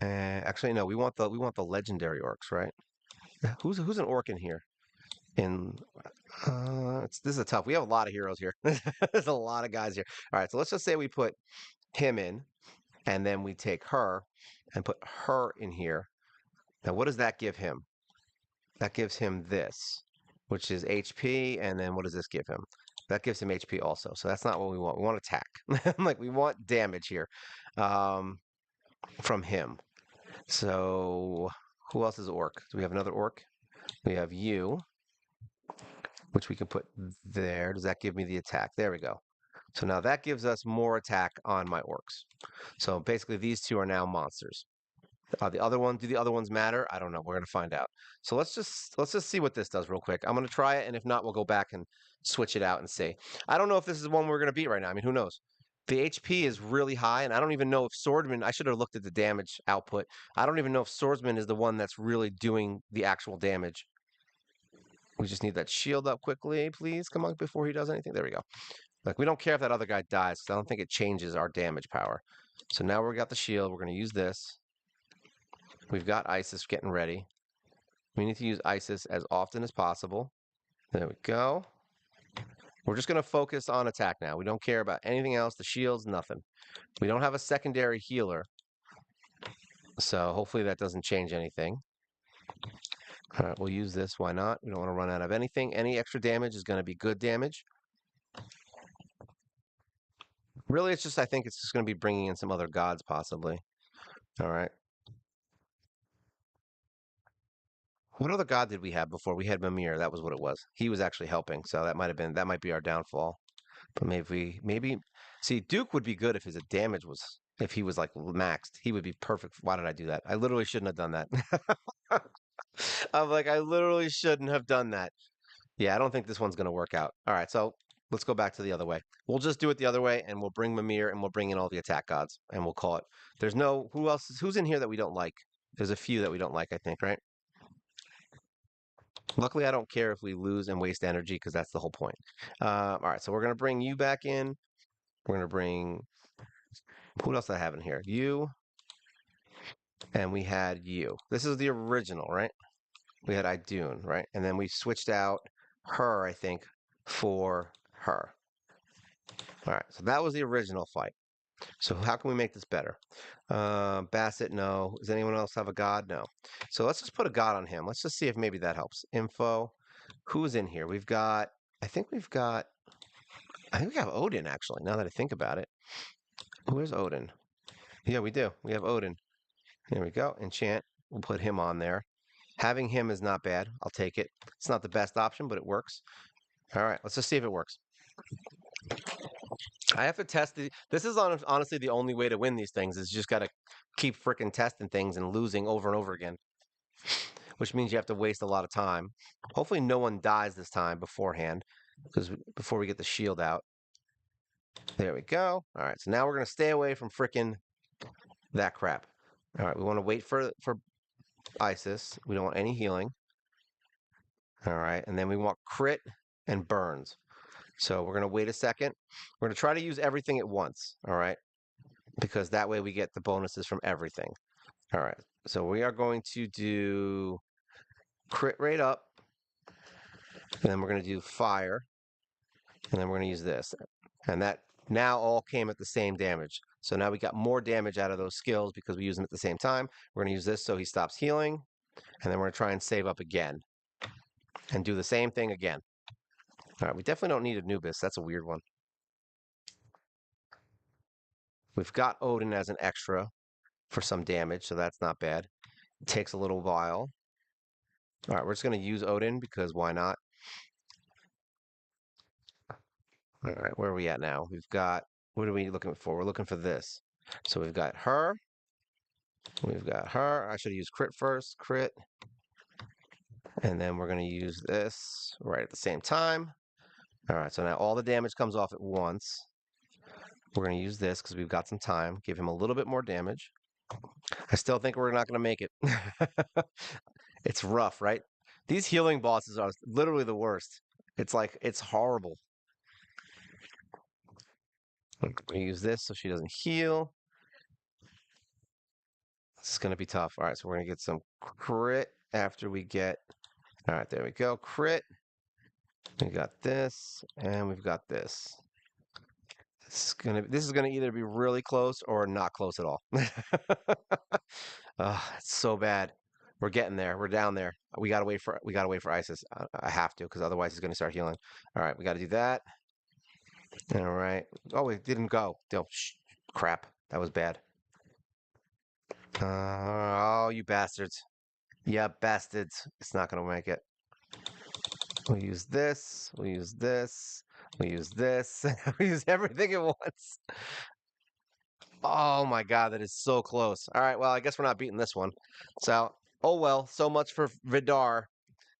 Speaker 1: And actually, no, we want the legendary orcs, right? Who's an orc in here? In this is a tough. We have a lot of heroes here. There's a lot of guys here. All right, so let's just say we put him in, and then we take her and put her in here. Now, what does that give him? That gives him this, which is HP, and then what does this give him? That gives him HP also. So that's not what we want. We want attack. Like we want damage here from him. So who else is orc? Do we have another orc? We have you, which we can put there. Does that give me the attack? There we go. So now that gives us more attack on my orcs. So basically these two are now monsters. The other one, do the other ones matter? I don't know. We're gonna find out. So let's just see what this does real quick. I'm gonna try it, and if not, we'll go back and switch it out and see. I don't know if this is the one we're gonna beat right now. I mean, who knows? The HP is really high, and I don't even know if Swordsman. I should have looked at the damage output. I don't even know if Swordsman is the one that's really doing the actual damage. We just need that shield up quickly, please. Come on, before he does anything. There we go. Like we don't care if that other guy dies, because I don't think it changes our damage power. So now we got the shield. We're gonna use this. We've got Isis getting ready. We need to use Isis as often as possible. There we go. We're just going to focus on attack now. We don't care about anything else. The shields, nothing. We don't have a secondary healer. So hopefully that doesn't change anything. All right, we'll use this. Why not? We don't want to run out of anything. Any extra damage is going to be good damage. Really, I think it's just going to be bringing in some other gods, possibly. All right. What other god did we have before? We had Mimir. That was what it was. He was actually helping, so that might be our downfall. But maybe see Duke would be good if his damage was if he was like maxed. He would be perfect. Why did I do that? I literally shouldn't have done that. I'm like, I literally shouldn't have done that. Yeah, I don't think this one's gonna work out. All right, so let's go back to the other way. We'll just do it the other way, and we'll bring Mimir, and we'll bring in all the attack gods, and we'll call it. There's no who else? Who's in here that we don't like? There's a few that we don't like, I think, right? Luckily, I don't care if we lose and waste energy because that's the whole point. All right, so we're gonna bring you back in. We're gonna bring who else I have in here? You, and we had you. This is the original, right? We had Idun, right? And then we switched out her, I think, for her. All right, so that was the original fight. So how can we make this better? Bassett, no. Does anyone else have a god? No. So let's just put a god on him. Let's just see if maybe that helps. Info. Who's in here? We've got. I think we've got. I think we have Odin actually. Now that I think about it, where's Odin? Yeah, we do. We have Odin. There we go. Enchant. We'll put him on there. Having him is not bad. I'll take it. It's not the best option, but it works. All right, let's just see if it works. I have to test the. This is honestly the only way to win these things is you just got to keep freaking testing things and losing over and over again, which means you have to waste a lot of time. Hopefully, no one dies this time beforehand, because before we get the shield out. There we go. All right, so now we're gonna stay away from freaking that crap. All right, we want to wait for Isis. We don't want any healing. All right, and then we want crit and burns. So we're gonna wait a second. We're gonna try to use everything at once. All right, because that way we get the bonuses from everything. All right, so we are going to do crit rate up, and then we're going to do fire, and then we're going to use this. And that now all came at the same damage. So now we got more damage out of those skills because we use them at the same time. We're going to use this so he stops healing, and then we're going to try and save up again and do the same thing again. All right, we definitely don't need Anubis. That's a weird one. We've got Odin as an extra for some damage, so that's not bad. It takes a little while. All right, we're just going to use Odin because why not? All right, where are we at now? We've got, what are we looking for? We're looking for this. So we've got her. We've got her. I should use crit first, crit. And then we're going to use this right at the same time. All right, so now all the damage comes off at once. We're going to use this because we've got some time. Give him a little bit more damage. I still think we're not going to make it. It's rough, right? These healing bosses are literally the worst. It's like, it's horrible. We use this so she doesn't heal. This is going to be tough. All right, so we're going to get some crit after we get. All right, there we go. Crit. We got this, and we've got this. This is gonna either be really close or not close at all. It's so bad. We're getting there. We're down there. We gotta wait for Isis. I have to, because otherwise he's gonna start healing. All right, we gotta do that. All right. Oh, it didn't go. Oh, crap. That was bad. Oh, you bastards. Yeah, bastards. It's not gonna make it. We'll use this. We'll use this. We'll use this. We use everything at once. Oh my God, that is so close. All right, well, I guess we're not beating this one. So, oh well, so much for Vidar.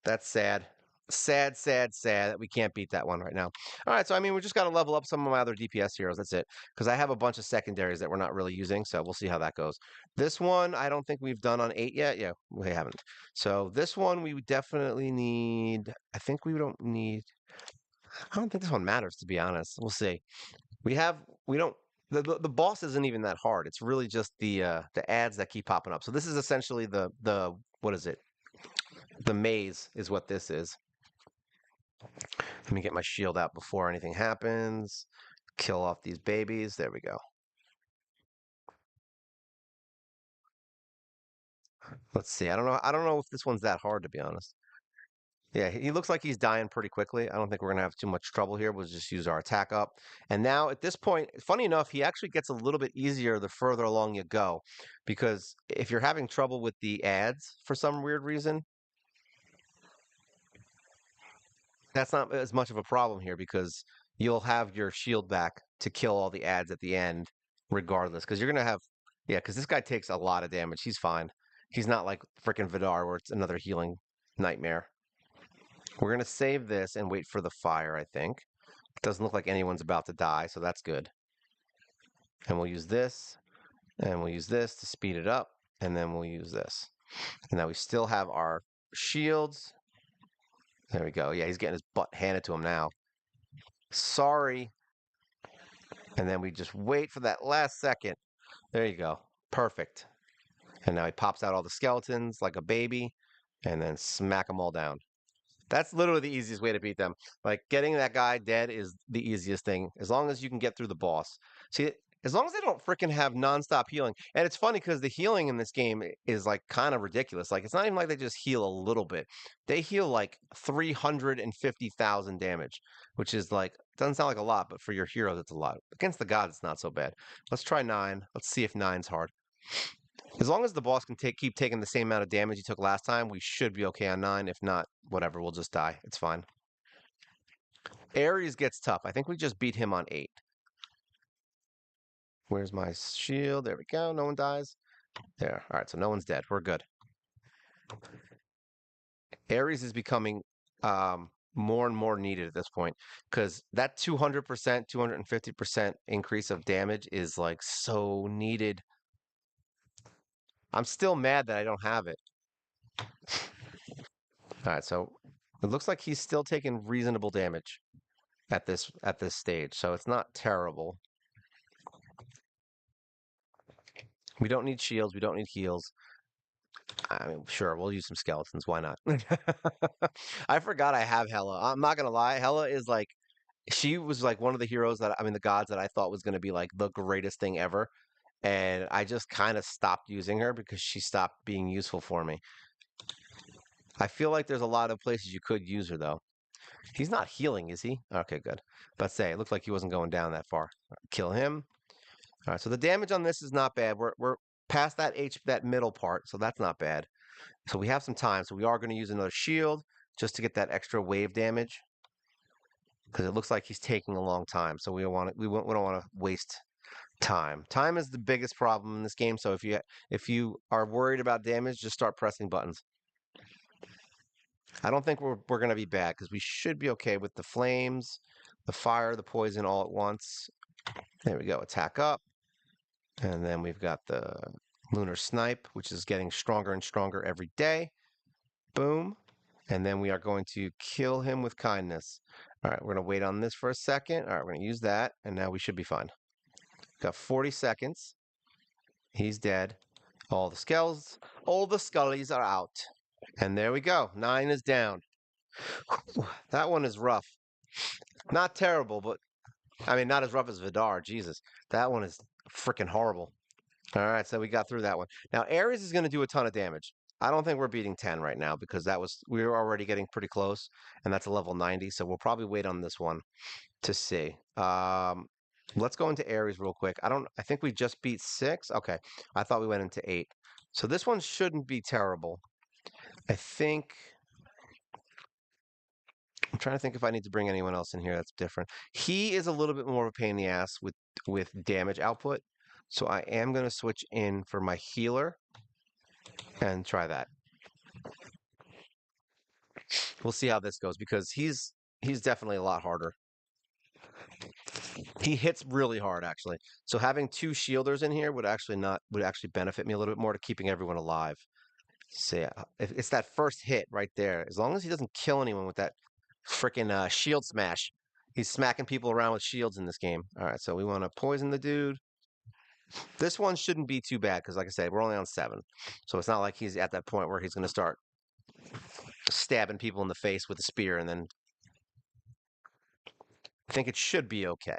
Speaker 1: That's sad. Sad, sad, sad that we can't beat that one right now. All right, so I mean, we just got to level up some of my other DPS heroes. That's it. Because I have a bunch of secondaries that we're not really using, so we'll see how that goes. This one, I don't think we've done on 8 yet. Yeah, we haven't. So this one, we would definitely need. I think we don't need. I don't think this one matters, to be honest. We'll see. We have. We don't. The boss isn't even that hard. It's really just the ads that keep popping up. So this is essentially the what is it? The maze is what this is. Let me get my shield out before anything happens. Kill off these babies. There we go. Let's see. I don't know if this one's that hard, to be honest. Yeah, he looks like he's dying pretty quickly. I don't think we're gonna have too much trouble here. We'll just use our attack up. And now at this point, funny enough, he actually gets a little bit easier the further along you go. Because if you're having trouble with the ads for some weird reason, that's not as much of a problem here because you'll have your shield back to kill all the ads at the end, regardless. Because you're gonna have, yeah, because this guy takes a lot of damage. He's fine. He's not like freaking Vidar where it's another healing nightmare. We're gonna save this and wait for the fire, I think. It doesn't look like anyone's about to die, so that's good. And we'll use this, and we'll use this to speed it up, and then we'll use this. And now we still have our shields. There we go. Yeah, he's getting his butt handed to him now. Sorry. And then we just wait for that last second. There you go. Perfect. And now he pops out all the skeletons like a baby and then smack them all down. That's literally the easiest way to beat them. Like getting that guy dead is the easiest thing as long as you can get through the boss. See, as long as they don't freaking have nonstop healing. And it's funny because the healing in this game is like kind of ridiculous. Like it's not even like they just heal a little bit. They heal like 350,000 damage, which is like doesn't sound like a lot, but for your heroes it's a lot. Against the gods it's not so bad. Let's try 9. Let's see if 9's hard. As long as the boss can keep taking the same amount of damage he took last time, we should be okay on 9. If not, whatever, we'll just die. It's fine. Ares gets tough. I think we just beat him on 8. Where's my shield? There we go. No one dies. There. All right, so no one's dead. We're good. Ares is becoming more and more needed at this point because that 200%, 250% increase of damage is like so needed. I'm still mad that I don't have it. All right, so it looks like he's still taking reasonable damage at this stage, so it's not terrible. We don't need shields, we don't need heals. I mean, sure, we'll use some skeletons. Why not? I forgot I have Hela. I'm not gonna lie, Hela is like she was like one of the heroes that I mean the gods that I thought was gonna be like the greatest thing ever. And I just kind of stopped using her because she stopped being useful for me. I feel like there's a lot of places you could use her though. He's not healing, is he? Okay, good. But say, it looked like he wasn't going down that far. Kill him. All right, so the damage on this is not bad. We're past that middle part, so that's not bad. So we have some time. So we are going to use another shield just to get that extra wave damage because it looks like he's taking a long time. So we don't want to waste time. Time is the biggest problem in this game. So if you are worried about damage, just start pressing buttons. I don't think we're going to be bad because we should be okay with the flames, the fire, the poison all at once. There we go. Attack up. And then we've got the lunar snipe, which is getting stronger and stronger every day. Boom. And then we are going to kill him with kindness. All right, we're going to wait on this for a second. All right, we're going to use that. And now we should be fine. Got 40 seconds. He's dead. All the scullies are out. And there we go. 9 is down. That one is rough. Not terrible, but I mean, not as rough as Vidar. Jesus, that one is freaking horrible. All right, so we got through that one. Now Ares is going to do a ton of damage. I don't think we're beating 10 right now because we were already getting pretty close, and that's a level 90. So we'll probably wait on this one to see. Let's go into Ares real quick. I think we just beat 6. Okay, I thought we went into 8. So this one shouldn't be terrible. I think. I'm trying to think if I need to bring anyone else in here that's different. He is a little bit more of a pain in the ass with damage output. So I am going to switch in for my healer and try that. We'll see how this goes because he's definitely a lot harder. He hits really hard actually. So having 2 shielders in here would actually benefit me a little bit more to keeping everyone alive. So yeah, if it's that first hit right there. As long as he doesn't kill anyone with that freaking shield smash. He's smacking people around with shields in this game. All right, so we want to poison the dude. This one shouldn't be too bad because, like I said, we're only on 7. So it's not like he's at that point where he's going to start stabbing people in the face with a spear and then I think it should be okay.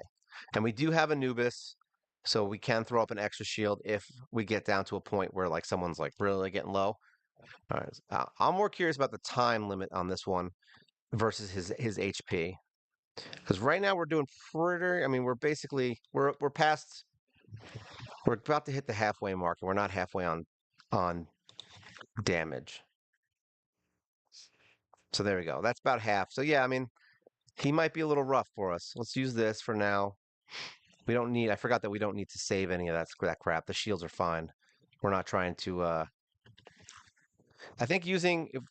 Speaker 1: And we do have Anubis, so we can throw up an extra shield if we get down to a point where like someone's like really getting low. All right, I'm more curious about the time limit on this one versus his HP. Because right now we're doing pretty. I mean, we're basically we're past. We're about to hit the halfway mark, and we're not halfway on damage. So there we go. That's about half. So yeah, I mean, he might be a little rough for us. Let's use this for now. We don't need. I forgot that we don't need to save any of that crap. The shields are fine. We're not trying to I think using if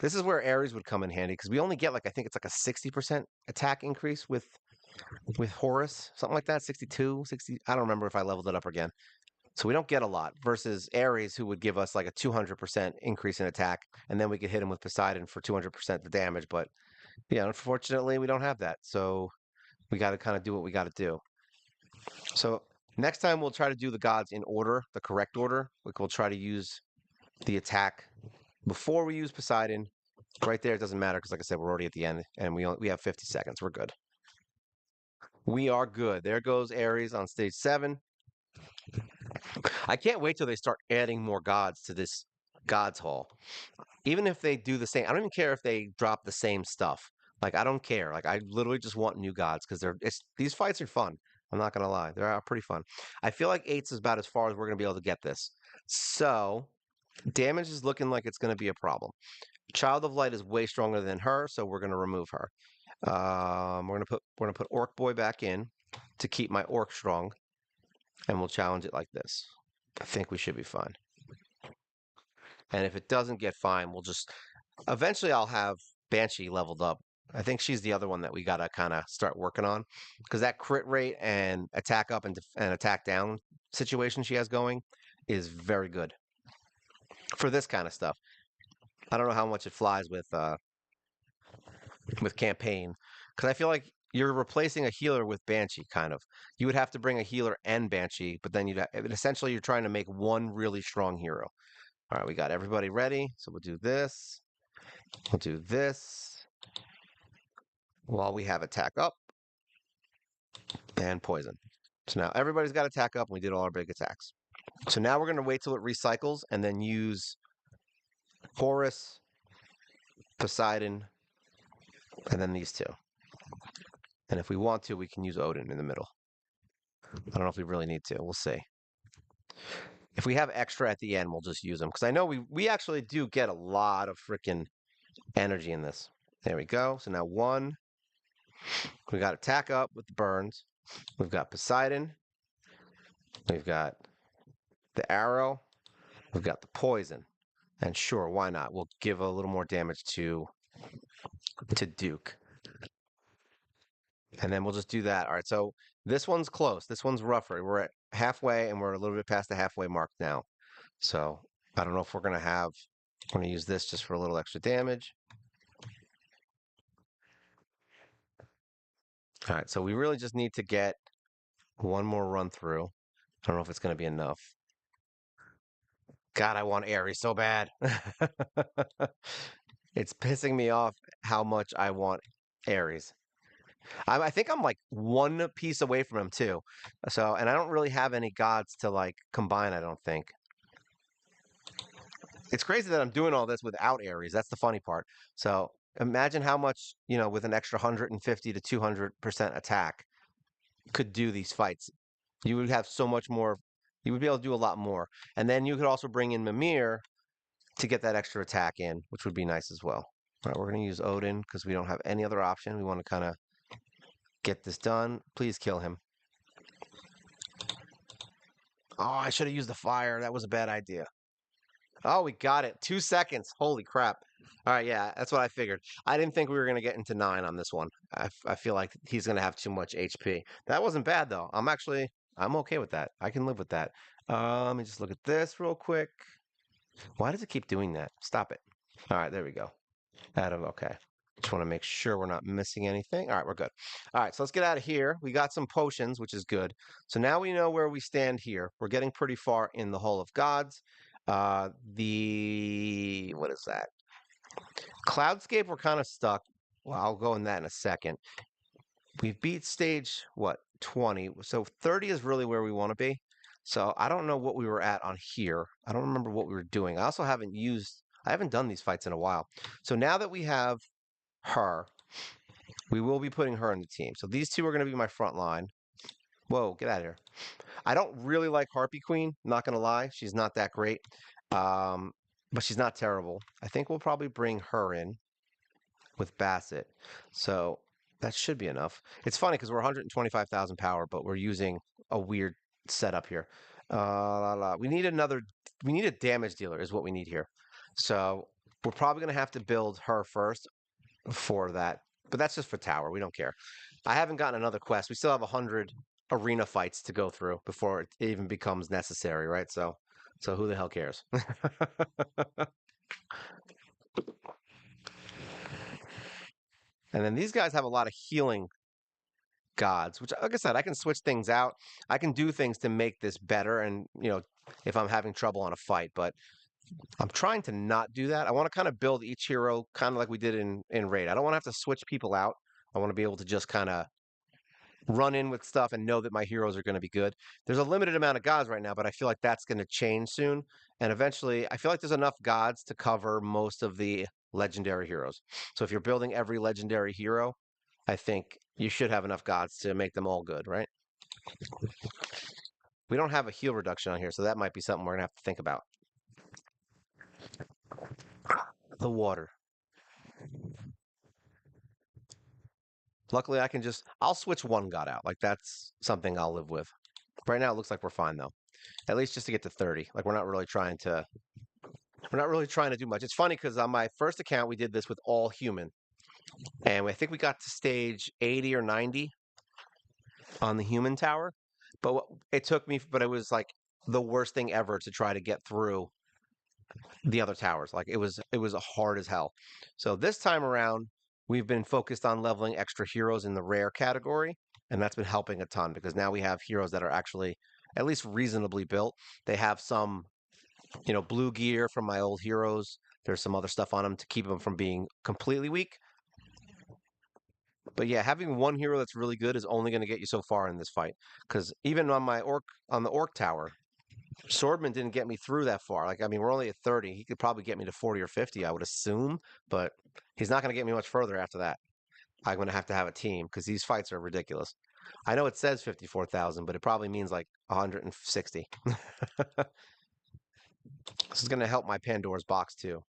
Speaker 1: this is where Ares would come in handy because we only get like I think it's like a 60% attack increase with Horus, something like that, 62, 60. I don't remember if I leveled it up again. So we don't get a lot versus Ares, who would give us like a 200% increase in attack, and then we could hit him with Poseidon for 200% the damage. But yeah, unfortunately, we don't have that. So we got to kind of do what we got to do. So next time we'll try to do the gods in order, the correct order. Like we'll try to use the attack before we use Poseidon. Right there, it doesn't matter because, like I said, we're already at the end, and we have 50 seconds. We're good. We are good. There goes Ares on stage 7. I can't wait till they start adding more gods to this gods hall. Even if they do the same, I don't even care if they drop the same stuff. Like I don't care. Like I literally just want new gods because these fights are fun. I'm not gonna lie, they're pretty fun. I feel like 8's is about as far as we're gonna be able to get this. So damage is looking like it's gonna be a problem. Child of Light is way stronger than her, so we're gonna remove her. We're gonna put Orc Boy back in to keep my Orc strong, and we'll challenge it like this. I think we should be fine. And if it doesn't get fine, we'll just eventually I'll have Banshee leveled up. I think she's the other one that we gotta kind of start working on because that crit rate and attack up and attack down situation she has going is very good for this kind of stuff. I don't know how much it flies with campaign because I feel like you're replacing a healer with Banshee kind of. You would have to bring a healer and Banshee, but then essentially you're trying to make one really strong hero. All right, we got everybody ready. So we'll do this. We'll do this while we have attack up and poison. So now everybody's got attack up and we did all our big attacks. So now we're going to wait till it recycles and then use Horus, Poseidon, and then these two. And if we want to, we can use Odin in the middle. I don't know if we really need to. We'll see. If we have extra at the end, we'll just use them. Because I know we actually do get a lot of freaking energy in this. There we go. So now 1. We got attack up with the burns. We've got Poseidon. We've got the arrow. We've got the poison. And sure, why not? We'll give a little more damage to Duke. And then we'll just do that. All right, so this one's close. This one's rougher. We're at halfway, and we're a little bit past the halfway mark now. So I don't know if we're going to use this just for a little extra damage. All right, so we really just need to get one more run through. I don't know if it's going to be enough. God, I want Ares so bad. It's pissing me off how much I want Ares. I think I'm like one piece away from him too. So, and I don't really have any gods to like combine, I don't think. It's crazy that I'm doing all this without Ares. That's the funny part. So imagine how much, with an extra 150 to 200% attack could do these fights. You would have so much more. You would be able to do a lot more. And then you could also bring in Mimir to get that extra attack in, which would be nice as well. All right, we're going to use Odin because we don't have any other option. We want to kind of get this done. Please kill him. Oh, I should have used the fire. That was a bad idea. Oh, we got it. 2 seconds. Holy crap. All right, yeah, that's what I figured. I didn't think we were going to get into 9 on this one. I feel like he's going to have too much HP. That wasn't bad, though. I'm okay with that. I can live with that. Let me just look at this real quick. Why does it keep doing that? Stop it. All right, there we go. Adam, okay. Just want to make sure we're not missing anything. All right, we're good. All right, so let's get out of here. We got some potions, which is good. So now we know where we stand here. We're getting pretty far in the Hall of Gods. What is that? Cloudscape, we're kind of stuck. Well, I'll go in that in a second. We've beat stage, 20. So 30 is really where we want to be. So I don't know what we were at on here. I don't remember what we were doing. I also haven't done these fights in a while. So now that we have her, we will be putting her in the team. So these two are going to be my front line. Whoa, get out of here. I don't really like Harpy Queen, not going to lie. She's not that great, but she's not terrible. I think we'll probably bring her in with Bassett. So that should be enough. It's funny because we're 125,000 power, but we're using a weird setup here. We need a damage dealer is what we need here. So we're probably going to have to build her first for that. But that's just for tower. We don't care. I haven't gotten another quest. We still have 100 arena fights to go through before it even becomes necessary, right? So who the hell cares? And then these guys have a lot of healing gods, which, like I said, I can switch things out. I can do things to make this better. And, if I'm having trouble on a fight, but I'm trying to not do that. I want to kind of build each hero kind of like we did in Raid. I don't want to have to switch people out. I want to be able to just kind of run in with stuff and know that my heroes are going to be good. There's a limited amount of gods right now, but I feel like that's going to change soon. And eventually, I feel like there's enough gods to cover most of the legendary heroes. So if you're building every legendary hero, I think you should have enough gods to make them all good, right? We don't have a heal reduction on here, so that might be something we're going to have to think about. The water. Luckily, I'll switch one god out. Like, that's something I'll live with. Right now, it looks like we're fine, though. At least just to get to 30. Like, we're not really trying to do much. It's funny because on my first account, we did this with all human. And I think we got to stage 80 or 90 on the human tower. But it was like the worst thing ever to try to get through the other towers. Like it was hard as hell. So this time around, we've been focused on leveling extra heroes in the rare category, and that's been helping a ton because now we have heroes that are actually at least reasonably built. They have some, blue gear from my old heroes. There's some other stuff on them to keep them from being completely weak. But yeah, having one hero that's really good is only going to get you so far in this fight. Because even on the orc tower, Swordman didn't get me through that far. Like, I mean, we're only at 30. He could probably get me to 40 or 50, I would assume, but he's not going to get me much further after that. I'm going to have a team because these fights are ridiculous. I know it says 54,000, but it probably means like 160. This is going to help my Pandora's box too.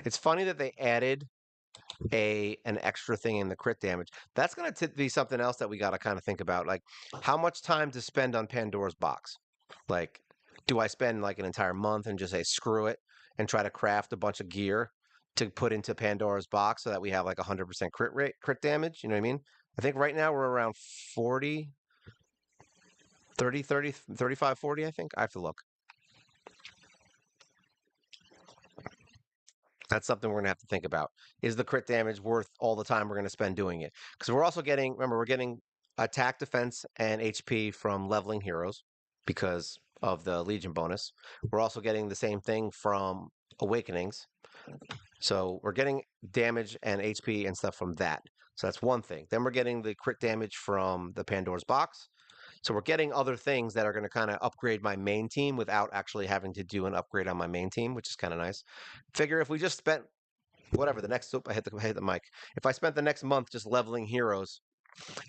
Speaker 1: It's funny that they added an extra thing in the crit damage. That's going to be something else that we got to kind of think about. Like, how much time to spend on Pandora's box? Like, do I spend like an entire month and just say screw it and try to craft a bunch of gear to put into Pandora's box so that we have like 100% crit damage? You know what I mean? I think right now we're around 40, 30, 30, 35, 40. I think I have to look. That's something we're going to have to think about. Is the crit damage worth all the time we're going to spend doing it? Because we're also remember, we're getting attack, defense, and HP from leveling heroes because of the Legion bonus. We're also getting the same thing from Awakenings. So we're getting damage and HP and stuff from that. So that's one thing. Then we're getting the crit damage from the Pandora's box. So we're getting other things that are going to kind of upgrade my main team without actually having to do an upgrade on my main team, which is kind of nice. Figure if we just spent whatever the next, I hit the mic. If I spent the next month just leveling heroes,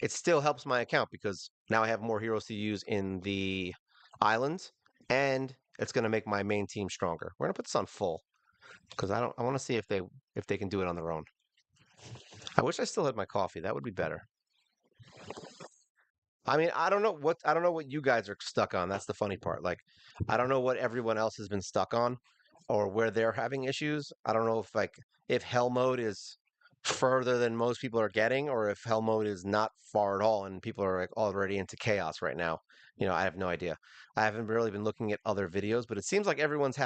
Speaker 1: it still helps my account because now I have more heroes to use in the islands, and it's going to make my main team stronger. We're going to put this on full because I want to see if they can do it on their own. I wish I still had my coffee. That would be better. I mean, I don't know what you guys are stuck on. That's the funny part. Like, I don't know what everyone else has been stuck on or where they're having issues. I don't know if hell mode is further than most people are getting or if hell mode is not far at all and people are like already into chaos right now. I have no idea. I haven't really been looking at other videos, but it seems like everyone's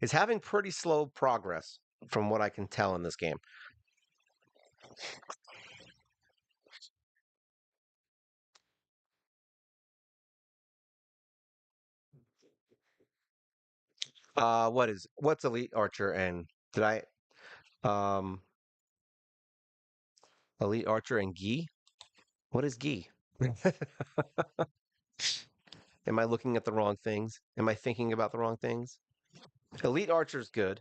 Speaker 1: is having pretty slow progress from what I can tell in this game. What's Elite Archer and did I um Elite Archer and Gi? What is Gi? Am I looking at the wrong things? Am I thinking about the wrong things? Elite Archer's good.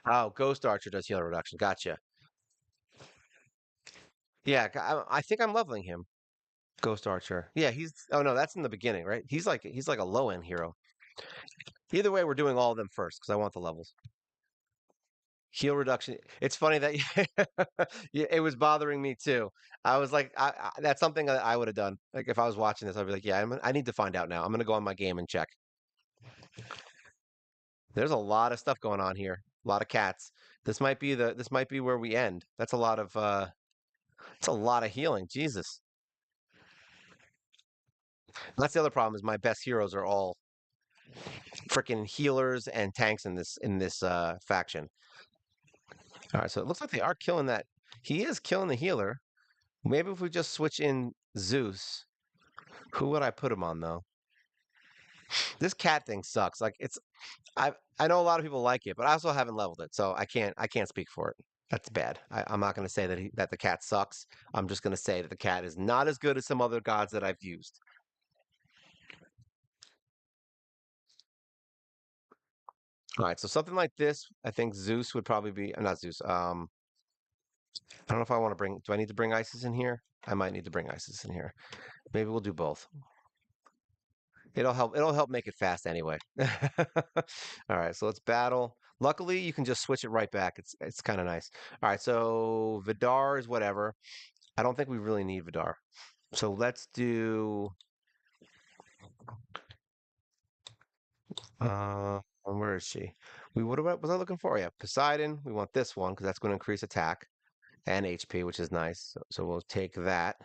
Speaker 1: Oh, Ghost Archer does heal reduction. Gotcha. Yeah, I think I'm leveling him. Ghost Archer. Yeah, oh no, that's in the beginning, right? He's like a low end hero. Either way, we're doing all of them first because I want the levels. Heal reduction. It's funny that yeah, it was bothering me too. I was like, that's something that I would have done. Like if I was watching this, I'd be like, yeah, I need to find out now. I'm gonna go on my game and check. There's a lot of stuff going on here. A lot of cats. This might be where we end. That's a lot of it's a lot of healing. Jesus. That's the other problem is my best heroes are all freaking healers and tanks in this faction. All right, so it looks like they are killing that. He is killing the healer. Maybe if we just switch in Zeus, who would I put him on though? This cat thing sucks. Like I know a lot of people like it, but I also haven't leveled it, so I can't speak for it. That's bad. I'm not going to say that that the cat sucks. I'm just going to say that the cat is not as good as some other gods that I've used. All right, so something like this, I think Zeus would probably be not Zeus. I don't know if I want to bring. Do I need to bring Isis in here? I might need to bring Isis in here. Maybe we'll do both. It'll help. It'll help make it fast anyway. All right, so let's battle. Luckily, you can just switch it right back. It's kind of nice. All right, so Vidar is whatever. I don't think we really need Vidar. So let's do. Where is she? What was I looking for? Yeah, Poseidon. We want this one because that's going to increase attack and HP, which is nice. So we'll take that,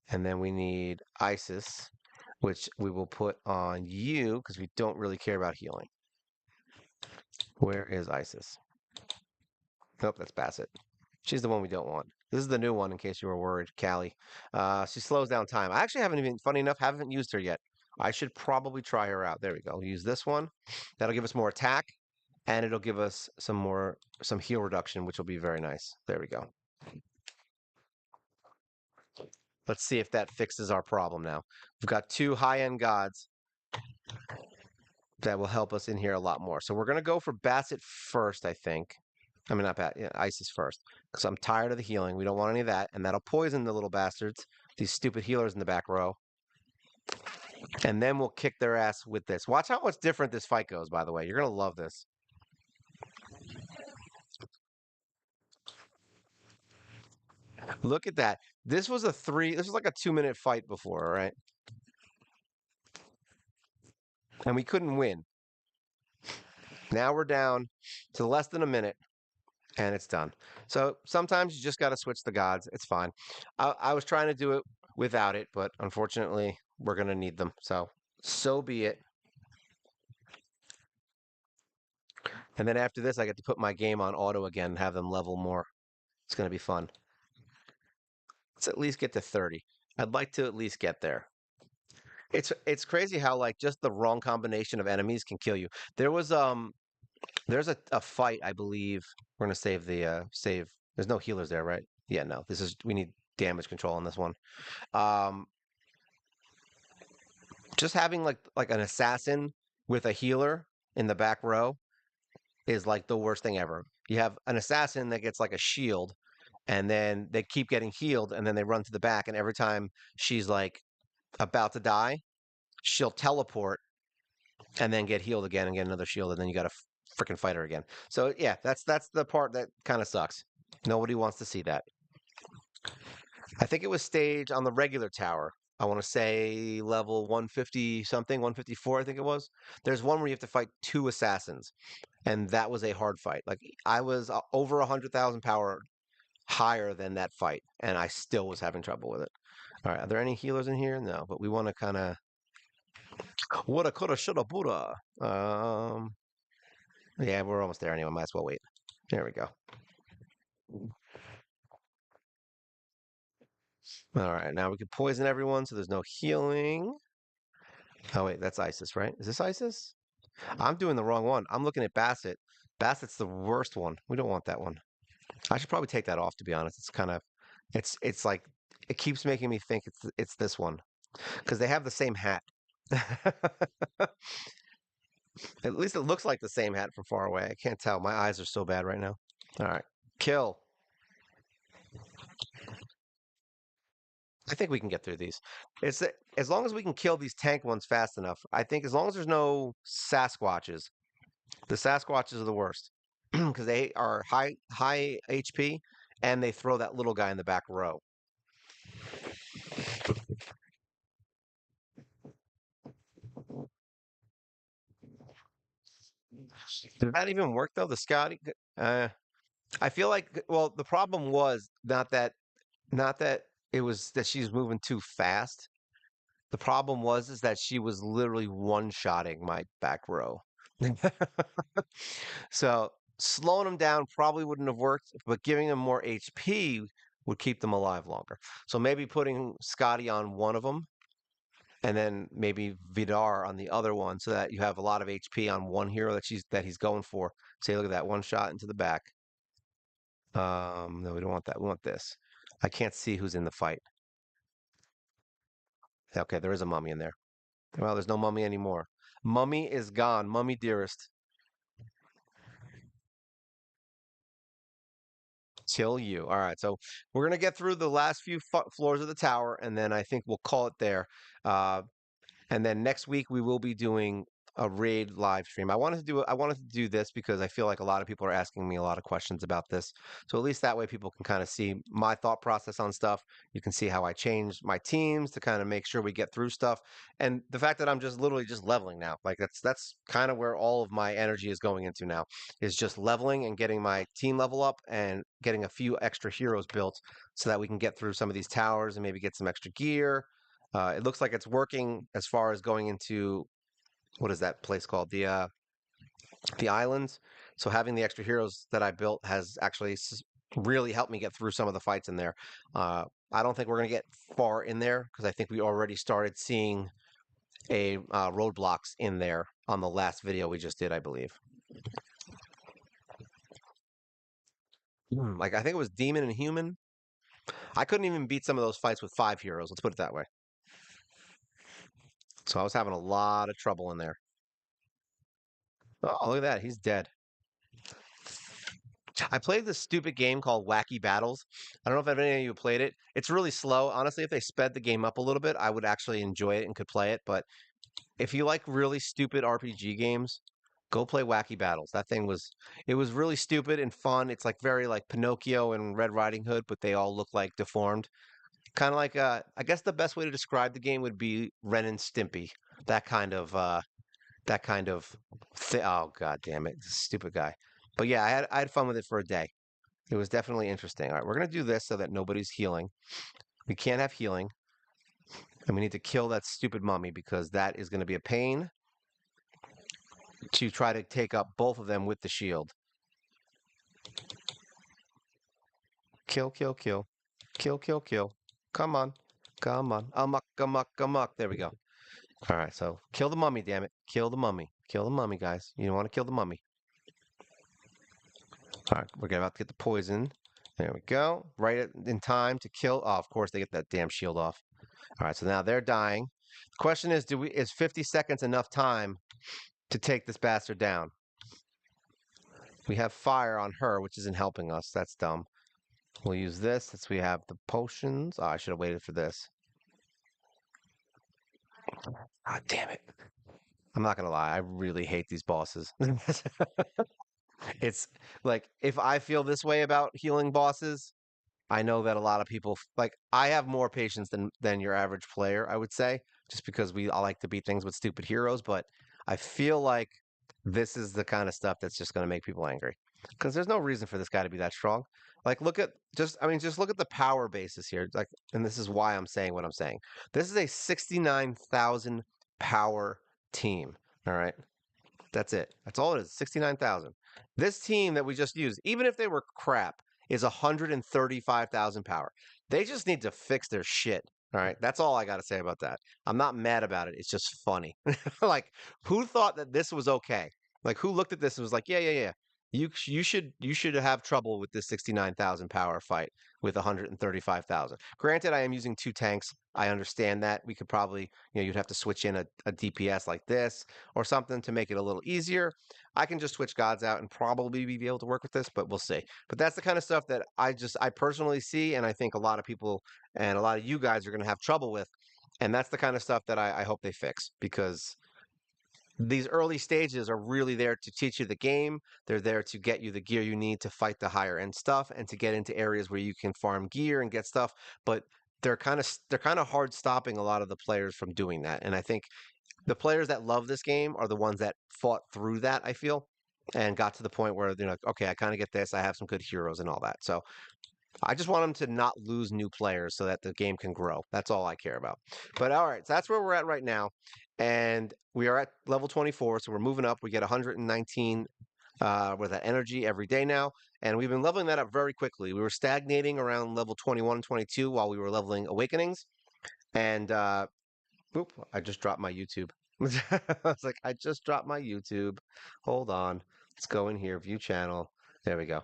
Speaker 1: and then we need Isis, which we will put on you because we don't really care about healing. Where is Isis? Nope, that's Bassett. She's the one we don't want. This is the new one, in case you were worried, Callie. She slows down time. I actually haven't even, funny enough, haven't used her yet. I should probably try her out. There we go. Use this one. That'll give us more attack, and it'll give us some heal reduction, which will be very nice. There we go. Let's see if that fixes our problem now. We've got two high-end gods that will help us in here a lot more. So we're going to go for Bassett first, I think. I mean, not Bat, yeah, Isis first, because I'm tired of the healing. We don't want any of that, and that'll poison the little bastards, these stupid healers in the back row. And then we'll kick their ass with this. Watch how much different this fight goes, by the way. You're going to love this. Look at that. This was this was like a 2-minute fight before, right? And we couldn't win. Now we're down to less than a minute and it's done. So sometimes you just got to switch the gods. It's fine. I was trying to do it without it, but unfortunately, we're going to need them. So be it. And then after this, I get to put my game on auto again and have them level more. It's going to be fun. Let's at least get to 30. I'd like to at least get there. It's crazy how like just the wrong combination of enemies can kill you. There's a fight, I believe. We're gonna save the save. There's no healers there, right? Yeah, no. We need damage control on this one. Um, just having like an assassin with a healer in the back row is like the worst thing ever. You have an assassin that gets like a shield, and then they keep getting healed, and then they run to the back, and every time she's like about to die, she'll teleport and then get healed again and get another shield, and then you got to freaking fight her again. So yeah, that's the part that kind of sucks. Nobody wants to see that. I think it was staged on the regular tower. I want to say level 150 something, 154, I think it was. There's one where you have to fight two assassins, and that was a hard fight. Like I was over 100,000 power higher than that fight, and I still was having trouble with it. All right, are there any healers in here? No, but we want to kind of woulda, coulda, shoulda, Buddha. Yeah, we're almost there anyway. Might as well wait. There we go. All right, now we can poison everyone, so there's no healing. Oh wait, that's Isis, right? Is this Isis? I'm doing the wrong one. I'm looking at Bassett. Bassett's the worst one. We don't want that one. I should probably take that off, to be honest. It's kind of, it's like it keeps making me think it's this one because they have the same hat. At least it looks like the same hat from far away. I can't tell. My eyes are so bad right now. All right, kill. I think we can get through these. As long as we can kill these tank ones fast enough. I think as long as there's no Sasquatches. The Sasquatches are the worst. because they are high HP, and they throw that little guy in the back row. Did that even work though? The Scotty? I feel like well, the problem was not that it was that she's moving too fast. The problem was is that she was literally one-shotting my back row. So slowing them down probably wouldn't have worked, but giving them more HP would keep them alive longer. So maybe putting Scotty on one of them and then maybe Vidar on the other one so that you have a lot of HP on one hero that he's going for. Say, look at that, one shot into the back. No, we don't want that. We want this. I can't see who's in the fight. Okay, there is a mummy in there. Well, there's no mummy anymore. Mummy is gone. Mummy dearest. Kill you. All right, so we're gonna get through the last few floors of the tower, and then I think we'll call it there. Uh, And then next week we will be doing a raid live stream. I wanted to do this because I feel like a lot of people are asking me a lot of questions about this. So at least that way people can kind of see my thought process on stuff. You can see how I changed my teams to kind of make sure we get through stuff. And the fact that I'm just literally just leveling now. Like that's kind of where all of my energy is going into now is just leveling and getting my team level up and getting a few extra heroes built so that we can get through some of these towers and maybe get some extra gear. It looks like it's working as far as going into what is that place called? The islands. So having the extra heroes that I built has actually really helped me get through some of the fights in there. I don't think we're going to get far in there because I think we already started seeing a roadblocks in there on the last video we just did, I believe. Like I think it was demon and human. I couldn't even beat some of those fights with 5 heroes. Let's put it that way. So I was having a lot of trouble in there. Oh, look at that. He's dead. I played this stupid game called Wacky Battles. I don't know if any of you played it. It's really slow. Honestly, if they sped the game up a little bit, I would actually enjoy it and could play it. But if you like really stupid RPG games, go play Wacky Battles. It was really stupid and fun. It's like very like Pinocchio and Red Riding Hood, but they all look like deformed. Kind of like I guess the best way to describe the game would be Ren and Stimpy. That kind of that kind of oh god damn it, stupid guy. But yeah, I had fun with it for a day. It was definitely interesting. All right, we're gonna do this so that nobody's healing. We can't have healing, and we need to kill that stupid mummy because that is gonna be a pain to try to take up both of them with the shield. Kill, kill, kill, kill, kill, kill. Come on, come on, amok, amok, amok. There we go. All right, so kill the mummy, damn it, kill the mummy, guys. You don't want to kill the mummy. All right, we're about to get the poison. There we go. Right in time to kill. Oh, of course they get that damn shield off. All right, so now they're dying. The question is, is 50 seconds enough time to take this bastard down? We have fire on her, which isn't helping us. That's dumb. We'll use this since we have the potions. Oh, I should have waited for this. Ah, damn it. I'm not gonna lie, I really hate these bosses. It's like if I feel this way about healing bosses, I know that a lot of people like I have more patience than your average player, I would say, just because I like to beat things with stupid heroes, but I feel like this is the kind of stuff that's just going to make people angry. Because there's no reason for this guy to be that strong. Like look at just look at the power basis here. Like and this is why I'm saying what I'm saying. This is a 69,000 power team, all right? That's it. That's all it is. 69,000. This team that we just used, even if they were crap, is 135,000 power. They just need to fix their shit. All right. That's all I got to say about that. I'm not mad about it. It's just funny. Like, who thought that this was okay? Like, who looked at this and was like, yeah, yeah, yeah. You should have trouble with this 69,000 power fight with 135,000. Granted, I am using 2 tanks. I understand that. We could probably, you'd have to switch in a DPS like this or something to make it a little easier. I can just switch gods out and probably be able to work with this, but we'll see. But that's the kind of stuff that I personally see, and I think a lot of people and a lot of you guys are going to have trouble with. And that's the kind of stuff that I hope they fix because these early stages are really there to teach you the game. They're there to get you the gear you need to fight the higher end stuff and to get into areas where you can farm gear and get stuff. But they're kind of hard stopping a lot of the players from doing that. And I think the players that love this game are the ones that fought through that, I feel, and got to the point where they're like, okay, I kind of get this. I have some good heroes and all that. So I just want them to not lose new players so that the game can grow. That's all I care about. But all right, so that's where we're at right now. And we are at level 24, so we're moving up. We get 119 with that energy every day now. And we've been leveling that up very quickly. We were stagnating around level 21 and 22 while we were leveling Awakenings. And oop, I just dropped my YouTube. I was like, I just dropped my YouTube. Hold on. Let's go in here, view channel. There we go.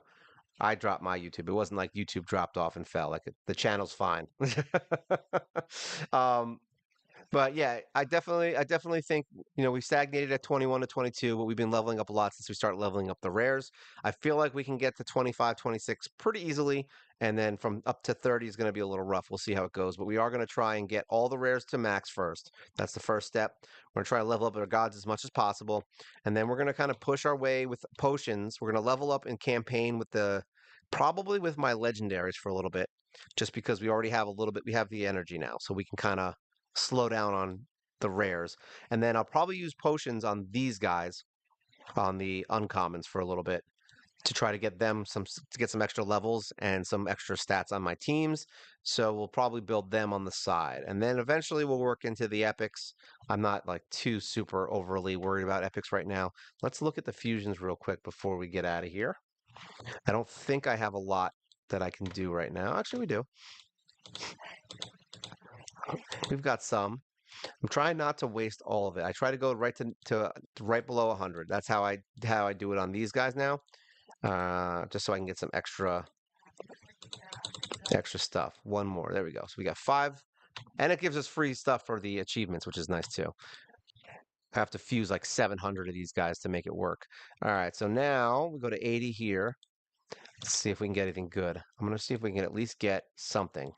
Speaker 1: I dropped my YouTube. It wasn't like YouTube dropped off and fell. Like the channel's fine. um, but yeah, I definitely think, we stagnated at 21 to 22, but we've been leveling up a lot since we started leveling up the rares. I feel like we can get to 25, 26 pretty easily, and then from up to 30 is going to be a little rough. We'll see how it goes, but we are going to try and get all the rares to max first. That's the first step. We're going to try to level up our gods as much as possible, and then we're going to kind of push our way with potions. We're going to level up in campaign with probably with my legendaries for a little bit, just because we already have a little bit. We have the energy now, so we can kind of slow down on the rares. And then I'll probably use potions on these guys, on the uncommons for a little bit to try to get them to get some extra levels and some extra stats on my teams. So we'll probably build them on the side. And then eventually we'll work into the epics. I'm not like too super overly worried about epics right now. Let's look at the fusions real quick before we get out of here. I don't think I have a lot that I can do right now. Actually, we do. We've got some. I'm trying not to waste all of it. I try to go right to right below 100. That's how I do it on these guys now, just so I can get some extra stuff. One more. There we go. So we got 5, and it gives us free stuff for the achievements, which is nice too. I have to fuse like 700 of these guys to make it work. All right, so now we go to 80 here. Let's see if we can get anything good. I'm going to see if we can at least get something.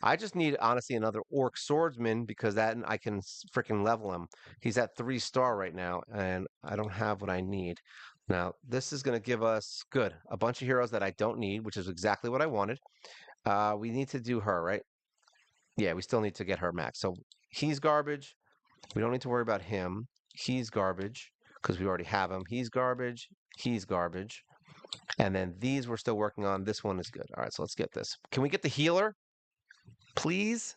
Speaker 1: I just need, honestly, another orc swordsman because that I can freaking level him. He's at 3-star right now, and I don't have what I need. Now, this is going to give us, good, a bunch of heroes that I don't need, which is exactly what I wanted. We need to do her, right? Yeah, we still need to get her max. So he's garbage. We don't need to worry about him. He's garbage because we already have him. He's garbage. He's garbage. And then these we're still working on. This one is good. All right, so let's get this. Can we get the healer? Please?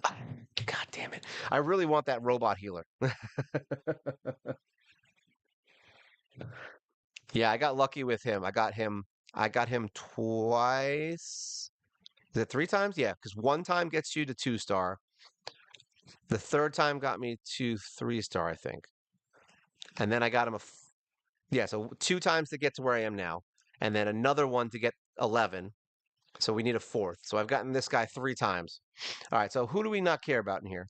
Speaker 1: God damn it. I really want that robot healer. Yeah, I got lucky with him. I got him twice. Is it 3 times? Yeah, because 1 time gets you to 2-star. The 3rd time got me to 3-star, I think. And then I got him yeah, so 2 times to get to where I am now. And then another one to get 11. So we need a 4th. So I've gotten this guy 3 times. All right, so who do we not care about in here?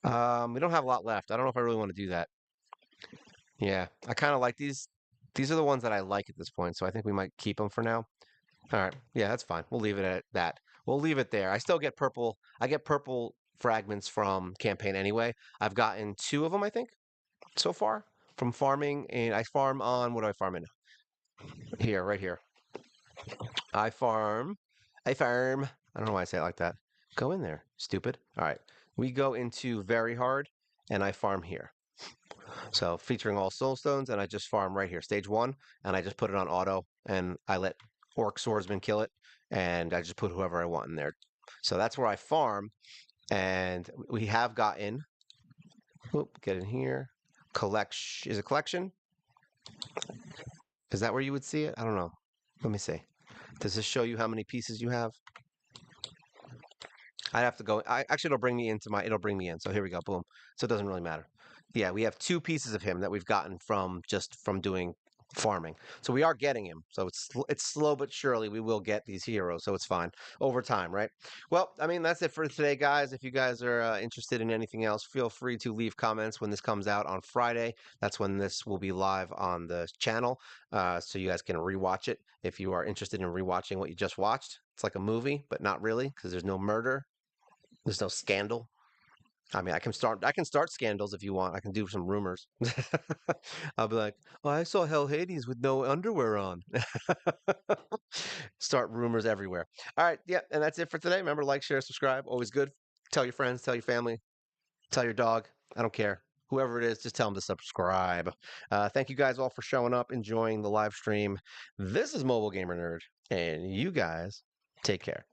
Speaker 1: We don't have a lot left. I don't know if I really want to do that. Yeah, I kind of like these. These are the ones that I like at this point, so I think we might keep them for now. All right, yeah, that's fine. We'll leave it at that. We'll leave it there. I still get purple. I get purple fragments from campaign anyway. I've gotten 2 of them, I think, so far from farming, and I farm on, what do I farm in? Here, right here. I farm. I farm. I don't know why I say it like that. Go in there, stupid. All right, we go into very hard, and I farm here. So featuring all soul stones, and I just farm right here, stage 1, and I just put it on auto, and I let orc swordsman kill it, and I just put whoever I want in there. So that's where I farm, and we have gotten. Whoop, get in here. Is it collection? Is that where you would see it? I don't know. Let me see. Does this show you how many pieces you have? I'd have to go. Actually, it'll bring me in. So here we go. Boom. So it doesn't really matter. Yeah, we have 2 pieces of him that we've gotten from doing farming. So we are getting him. So it's slow but surely we will get these heroes. So it's fine over time, right? Well, I mean, that's it for today, guys. If you guys are interested in anything else, feel free to leave comments when this comes out on Friday. That's when this will be live on the channel. So you guys can rewatch it if you are interested in rewatching what you just watched. It's like a movie, but not really because there's no murder. There's no scandal. I mean, I can start scandals if you want. I can do some rumors. I'll be like, "Oh, I saw Hell Hades with no underwear on." Start rumors everywhere. All right, yeah, and that's it for today. Remember, like, share, subscribe. Always good. Tell your friends, tell your family, tell your dog. I don't care. Whoever it is, just tell them to subscribe. Thank you guys all for showing up, enjoying the live stream. This is Mobile Gamer Nerd, and you guys take care.